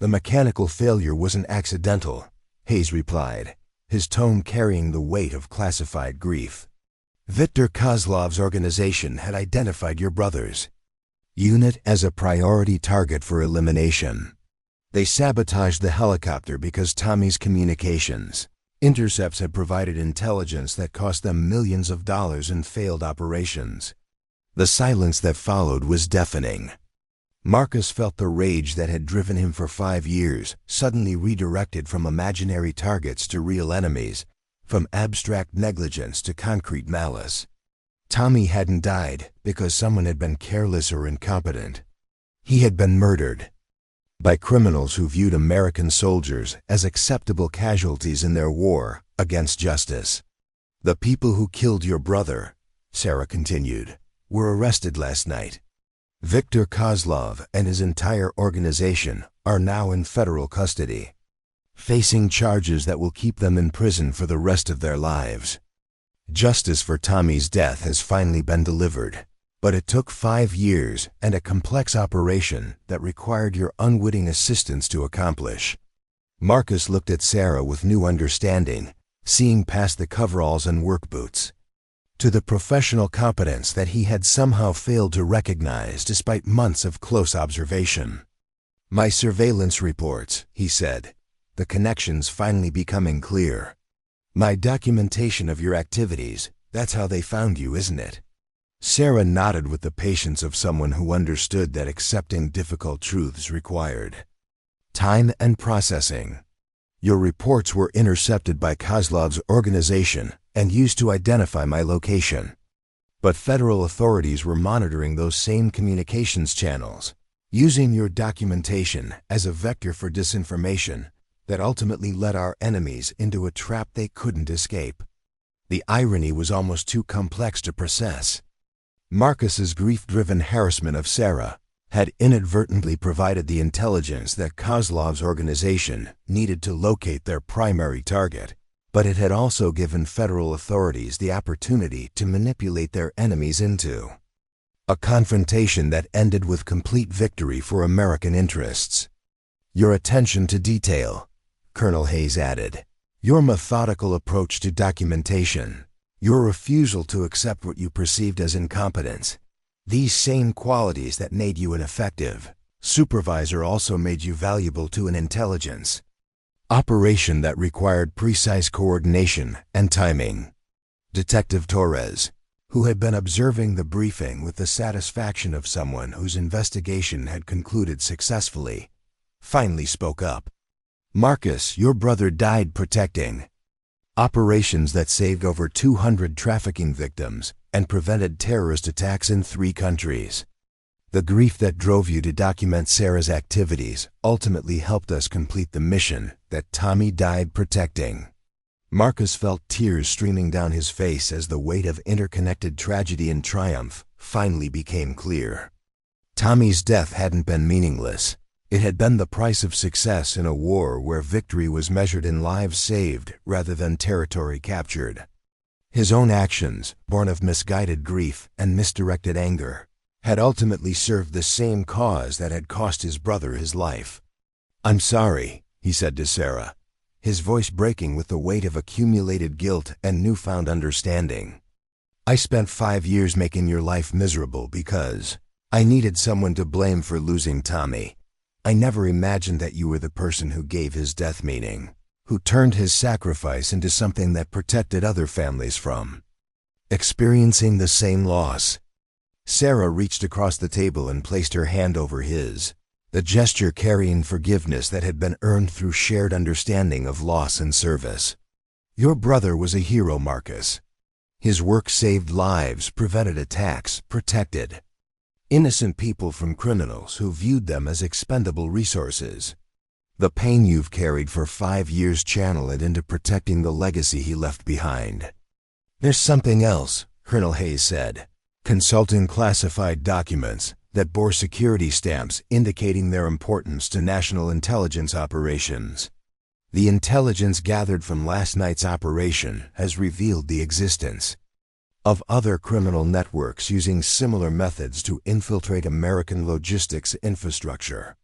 The mechanical failure wasn't accidental, Hayes replied, his tone carrying the weight of classified grief. Viktor Kozlov's organization had identified your brother's unit as a priority target for elimination. They sabotaged the helicopter because Tommy's communications intercepts had provided intelligence that cost them millions of dollars in failed operations. The silence that followed was deafening. Marcus felt the rage that had driven him for 5 years, suddenly redirected from imaginary targets to real enemies, from abstract negligence to concrete malice. Tommy hadn't died because someone had been careless or incompetent. He had been murdered by criminals who viewed American soldiers as acceptable casualties in their war against justice. The people who killed your brother, Sarah continued, were arrested last night. Viktor Kozlov and his entire organization are now in federal custody, facing charges that will keep them in prison for the rest of their lives. Justice for Tommy's death has finally been delivered, but it took 5 years and a complex operation that required your unwitting assistance to accomplish. Marcus looked at Sarah with new understanding, seeing past the coveralls and work boots to the professional competence that he had somehow failed to recognize despite months of close observation. My surveillance reports, he said, the connections finally becoming clear. My documentation of your activities, that's how they found you, isn't it? Sarah nodded with the patience of someone who understood that accepting difficult truths required time and processing. Your reports were intercepted by Kozlov's organization and used to identify my location. But federal authorities were monitoring those same communications channels, using your documentation as a vector for disinformation that ultimately led our enemies into a trap they couldn't escape. The irony was almost too complex to process. Marcus's grief-driven harassment of Sarah had inadvertently provided the intelligence that Kozlov's organization needed to locate their primary target, but it had also given federal authorities the opportunity to manipulate their enemies into a confrontation that ended with complete victory for American interests. Your attention to detail, Colonel Hayes added, your methodical approach to documentation, your refusal to accept what you perceived as incompetence, these same qualities that made you an effective supervisor also made you valuable to an intelligence operation that required precise coordination and timing. Detective Torres, who had been observing the briefing with the satisfaction of someone whose investigation had concluded successfully, finally spoke up. "Marcus, your brother died protecting operations that saved over 200 trafficking victims and prevented terrorist attacks in 3 countries. The grief that drove you to document Sarah's activities ultimately helped us complete the mission that Tommy died protecting." Marcus felt tears streaming down his face as the weight of interconnected tragedy and triumph finally became clear. Tommy's death hadn't been meaningless. It had been the price of success in a war where victory was measured in lives saved rather than territory captured. His own actions, born of misguided grief and misdirected anger, had ultimately served the same cause that had cost his brother his life. "I'm sorry," he said to Sarah, his voice breaking with the weight of accumulated guilt and newfound understanding. "I spent 5 years making your life miserable because I needed someone to blame for losing Tommy. I never imagined that you were the person who gave his death meaning, who turned his sacrifice into something that protected other families from experiencing the same loss." Sarah reached across the table and placed her hand over his, the gesture carrying forgiveness that had been earned through shared understanding of loss and service. "Your brother was a hero, Marcus. His work saved lives, prevented attacks, protected innocent people from criminals who viewed them as expendable resources. The pain you've carried for 5 years channel it into protecting the legacy he left behind." "There's something else," Colonel Hayes said, consulting classified documents that bore security stamps indicating their importance to national intelligence operations. "The intelligence gathered from last night's operation has revealed the existence of other criminal networks using similar methods to infiltrate American logistics infrastructure.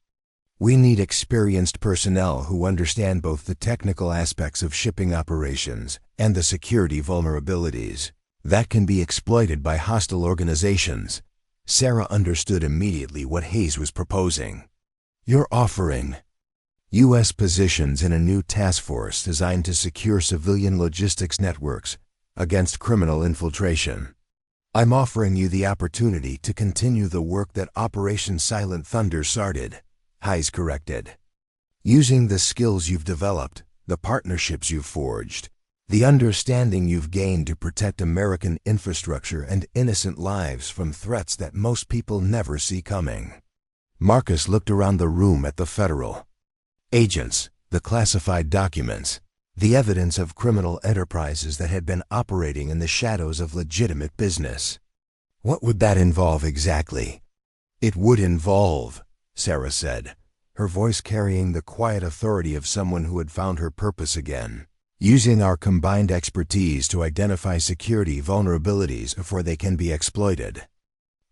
We need experienced personnel who understand both the technical aspects of shipping operations and the security vulnerabilities that can be exploited by hostile organizations." Sarah understood immediately what Hayes was proposing. "You're offering U.S. positions in a new task force designed to secure civilian logistics networks against criminal infiltration. I'm offering you the opportunity to continue the work that Operation Silent Thunder started," Hayes corrected. "Using the skills you've developed, the partnerships you've forged, the understanding you've gained to protect American infrastructure and innocent lives from threats that most people never see coming." Marcus looked around the room at the federal agents, the classified documents, the evidence of criminal enterprises that had been operating in the shadows of legitimate business. "What would that involve exactly?" "It would involve," Sarah said, her voice carrying the quiet authority of someone who had found her purpose again, "using our combined expertise to identify security vulnerabilities before they can be exploited,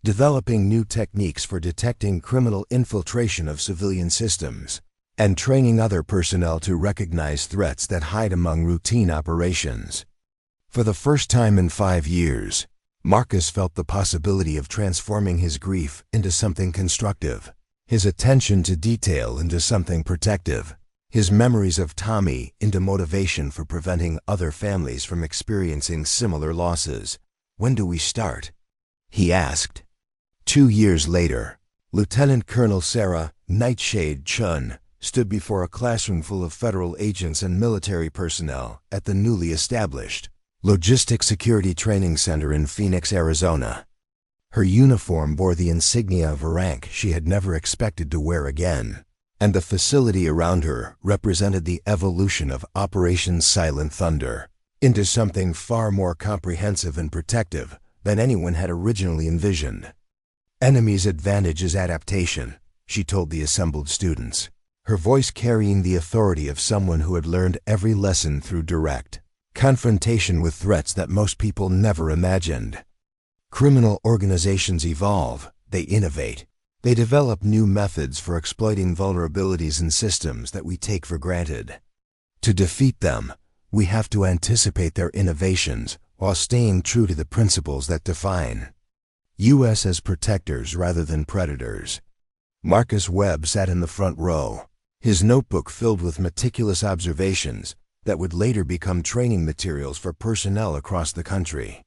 developing new techniques for detecting criminal infiltration of civilian systems, and training other personnel to recognize threats that hide among routine operations." For the first time in 5 years, Marcus felt the possibility of transforming his grief into something constructive, his attention to detail into something protective, his memories of Tommy into motivation for preventing other families from experiencing similar losses. "When do we start?" he asked. 2 years later, Lieutenant Colonel Sarah Chen stood before a classroom full of federal agents and military personnel at the newly established Logistics Security Training Center in Phoenix, Arizona. Her uniform bore the insignia of a rank she had never expected to wear again, and the facility around her represented the evolution of Operation Silent Thunder into something far more comprehensive and protective than anyone had originally envisioned. "Enemy's advantage is adaptation," she told the assembled students, her voice carrying the authority of someone who had learned every lesson through direct confrontation with threats that most people never imagined. "Criminal organizations evolve, they innovate, they develop new methods for exploiting vulnerabilities in systems that we take for granted. To defeat them, we have to anticipate their innovations while staying true to the principles that define U.S. as protectors rather than predators." Marcus Webb sat in the front row, his notebook filled with meticulous observations that would later become training materials for personnel across the country.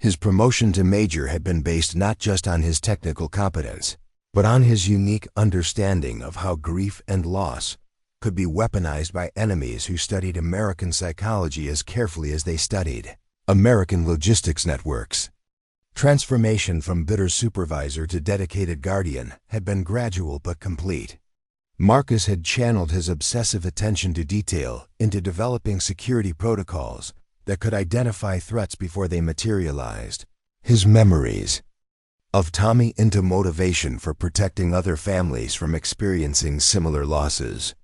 His promotion to major had been based not just on his technical competence, but on his unique understanding of how grief and loss could be weaponized by enemies who studied American psychology as carefully as they studied American logistics networks. Transformation from bitter supervisor to dedicated guardian had been gradual but complete. Marcus had channeled his obsessive attention to detail into developing security protocols that could identify threats before they materialized. His memories of Tommy into motivation for protecting other families from experiencing similar losses.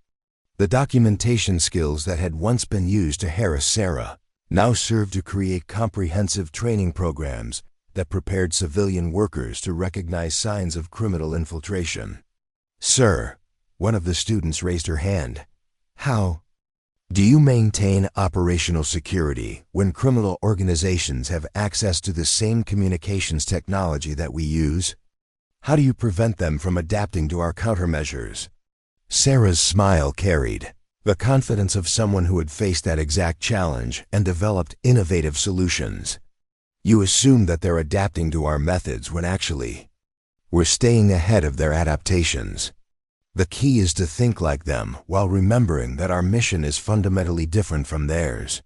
The documentation skills that had once been used to harass Sarah now served to create comprehensive training programs that prepared civilian workers to recognize signs of criminal infiltration. "Sir," one of the students raised her hand, "how do you maintain operational security when criminal organizations have access to the same communications technology that we use? How do you prevent them from adapting to our countermeasures?" Sarah's smile carried the confidence of someone who had faced that exact challenge and developed innovative solutions. "You assume that they're adapting to our methods when actually we're staying ahead of their adaptations. The key is to think like them while remembering that our mission is fundamentally different from theirs."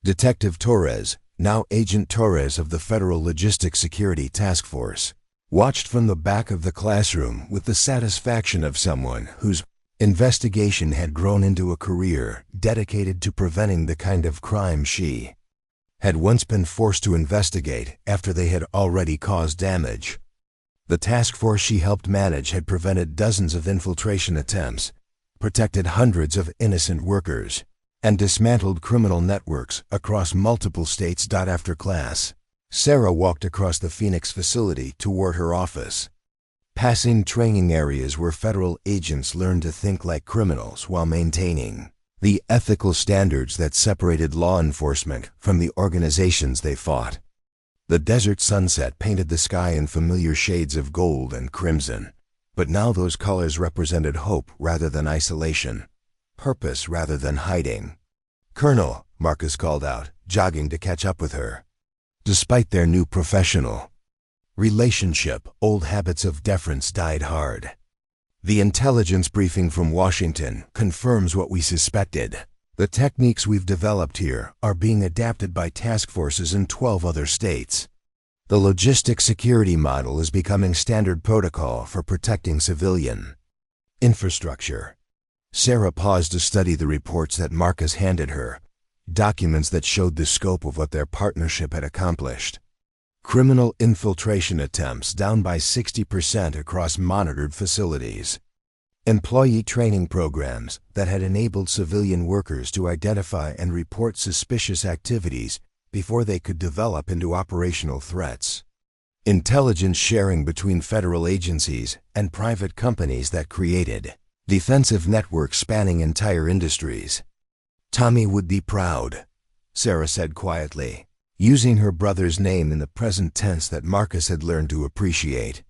Detective Torres, now Agent Torres of the Federal Logistics Security Task Force, watched from the back of the classroom with the satisfaction of someone whose investigation had grown into a career dedicated to preventing the kind of crime she had once been forced to investigate after they had already caused damage. The task force she helped manage had prevented dozens of infiltration attempts, protected hundreds of innocent workers, and dismantled criminal networks across multiple states. After class, Sarah walked across the Phoenix facility toward her office, passing training areas where federal agents learned to think like criminals while maintaining the ethical standards that separated law enforcement from the organizations they fought. The desert sunset painted the sky in familiar shades of gold and crimson, but now those colors represented hope rather than isolation, purpose rather than hiding. "Colonel," Marcus called out, jogging to catch up with her. Despite their new professional relationship, old habits of deference died hard. "The intelligence briefing from Washington confirms what we suspected. The techniques we've developed here are being adapted by task forces in 12 other states. The logistic security model is becoming standard protocol for protecting civilian infrastructure." Sarah paused to study the reports that Marcus handed her, documents that showed the scope of what their partnership had accomplished. Criminal infiltration attempts down by 60% across monitored facilities. Employee training programs that had enabled civilian workers to identify and report suspicious activities before they could develop into operational threats. Intelligence sharing between federal agencies and private companies that created defensive networks spanning entire industries. "Tommy would be proud," Sarah said quietly, using her brother's name in the present tense that Marcus had learned to appreciate.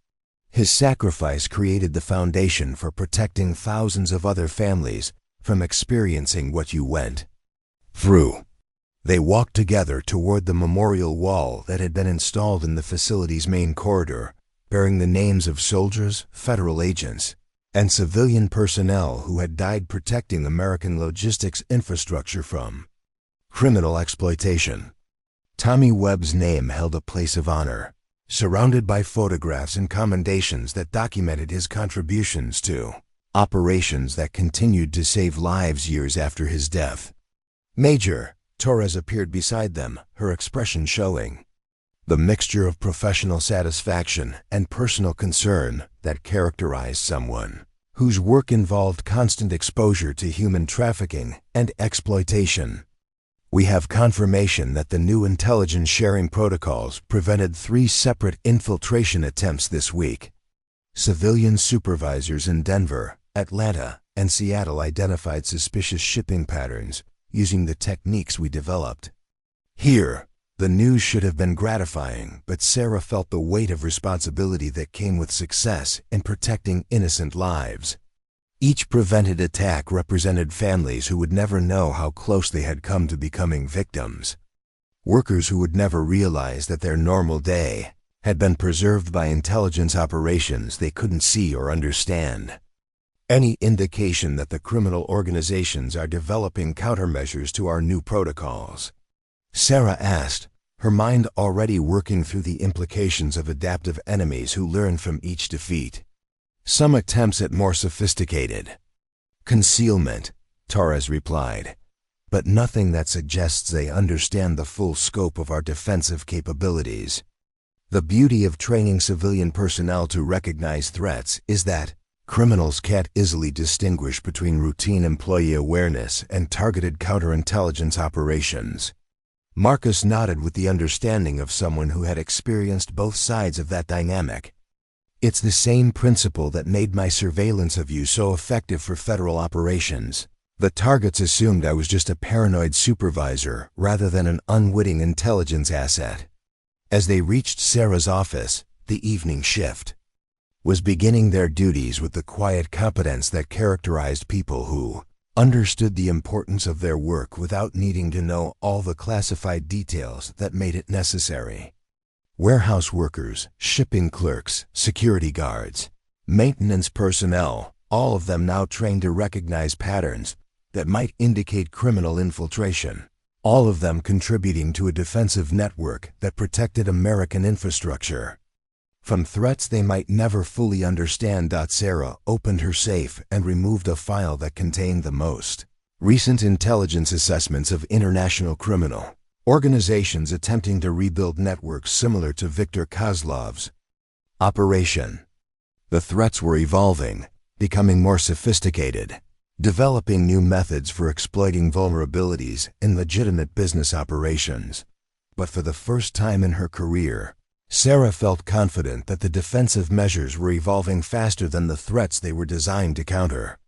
His sacrifice created the foundation for protecting thousands of other families from experiencing what you went through. They walked together toward the memorial wall that had been installed in the facility's main corridor, bearing the names of soldiers, federal agents, and civilian personnel who had died protecting American logistics infrastructure from criminal exploitation. Tommy Webb's name held a place of honor, surrounded by photographs and commendations that documented his contributions to operations that continued to save lives years after his death. "Major," Torres appeared beside them, her expression showing the mixture of professional satisfaction and personal concern that characterized someone whose work involved constant exposure to human trafficking and exploitation. "We have confirmation that the new intelligence sharing protocols prevented 3 separate infiltration attempts this week. Civilian supervisors in Denver, Atlanta, and Seattle identified suspicious shipping patterns using the techniques we developed." Here, the news should have been gratifying, but Sarah felt the weight of responsibility that came with success in protecting innocent lives. Each prevented attack represented families who would never know how close they had come to becoming victims. Workers who would never realize that their normal day had been preserved by intelligence operations they couldn't see or understand. Any indication that the criminal organizations are developing countermeasures to our new protocols? Sarah asked, her mind already working through the implications of adaptive enemies who learn from each defeat. Some attempts at more sophisticated concealment, Torres replied, but nothing that suggests they understand the full scope of our defensive capabilities. The beauty of training civilian personnel to recognize threats is that criminals can't easily distinguish between routine employee awareness and targeted counterintelligence operations. Marcus nodded with the understanding of someone who had experienced both sides of that dynamic. It's the same principle that made my surveillance of you so effective for federal operations. The targets assumed I was just a paranoid supervisor rather than an unwitting intelligence asset. As they reached Sarah's office, the evening shift was beginning their duties with the quiet competence that characterized people who understood the importance of their work without needing to know all the classified details that made it necessary. Warehouse workers, shipping clerks, security guards, maintenance personnel, all of them now trained to recognize patterns that might indicate criminal infiltration, all of them contributing to a defensive network that protected American infrastructure from threats they might never fully understand. Sarah opened her safe and removed a file that contained the most recent intelligence assessments of international criminal organizations attempting to rebuild networks similar to Viktor Kozlov's operation. The threats were evolving, becoming more sophisticated, developing new methods for exploiting vulnerabilities in legitimate business operations. But for the first time in her career, Sarah felt confident that the defensive measures were evolving faster than the threats they were designed to counter.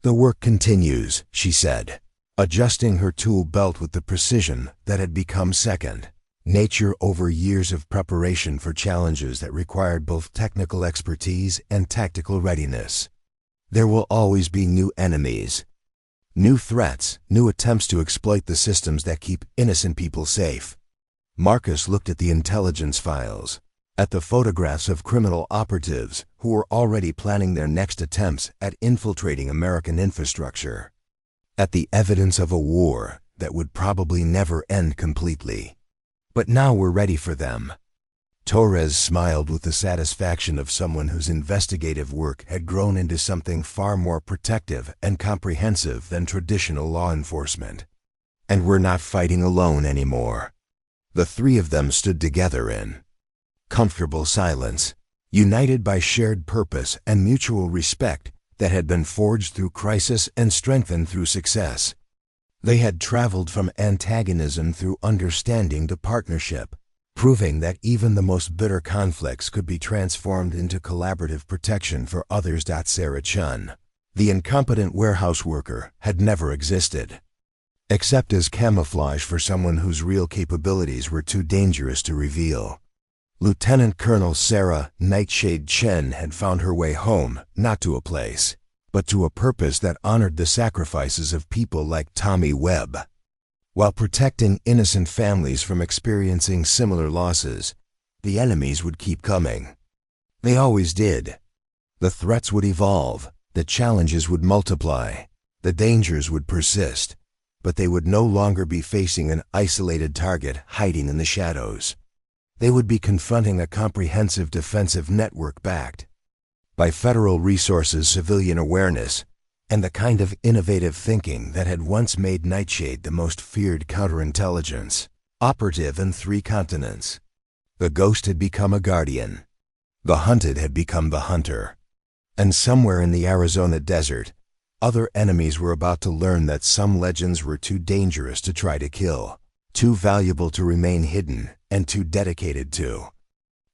"The work continues," she said, adjusting her tool belt with the precision that had become second nature over years of preparation for challenges that required both technical expertise and tactical readiness. There will always be new enemies, new threats, new attempts to exploit the systems that keep innocent people safe. Marcus looked at the intelligence files, at the photographs of criminal operatives who were already planning their next attempts at infiltrating American infrastructure, at the evidence of a war that would probably never end completely. But now we're ready for them. Torres smiled with the satisfaction of someone whose investigative work had grown into something far more protective and comprehensive than traditional law enforcement. And we're not fighting alone anymore. The three of them stood together in comfortable silence, united by shared purpose and mutual respect that had been forged through crisis and strengthened through success. They had traveled from antagonism through understanding to partnership, proving that even the most bitter conflicts could be transformed into collaborative protection for others. Sarah Chen, the incompetent warehouse worker, had never existed, except as camouflage for someone whose real capabilities were too dangerous to reveal. Lieutenant Colonel Sarah "Nightshade" Chen had found her way home, not to a place, but to a purpose that honored the sacrifices of people like Tommy Webb. While protecting innocent families from experiencing similar losses, the enemies would keep coming. They always did. The threats would evolve, the challenges would multiply, the dangers would persist, but they would no longer be facing an isolated target hiding in the shadows. They would be confronting a comprehensive defensive network backed by federal resources, civilian awareness, and the kind of innovative thinking that had once made Nightshade the most feared counterintelligence operative in 3 continents. The ghost had become a guardian. The hunted had become the hunter. And somewhere in the Arizona desert, other enemies were about to learn that some legends were too dangerous to try to kill, too valuable to remain hidden, and too dedicated to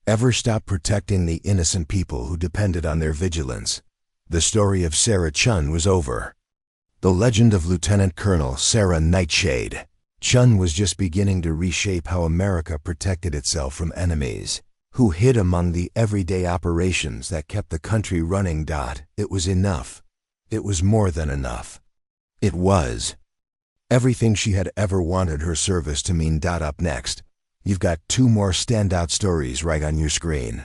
ever stop protecting the innocent people who depended on their vigilance. The story of Sarah Chen was over. The legend of Lieutenant Colonel Sarah "Nightshade" Chen was just beginning to reshape how America protected itself from enemies who hid among the everyday operations that kept the country running. It was enough. It was more than enough. It was Everything she had ever wanted her service to mean. Up next, you've got 2 more standout stories right on your screen.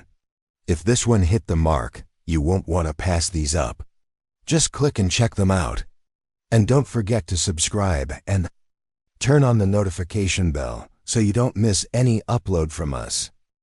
If this one hit the mark, you won't want to pass these up. Just click and check them out. And don't forget to subscribe and turn on the notification bell so you don't miss any upload from us.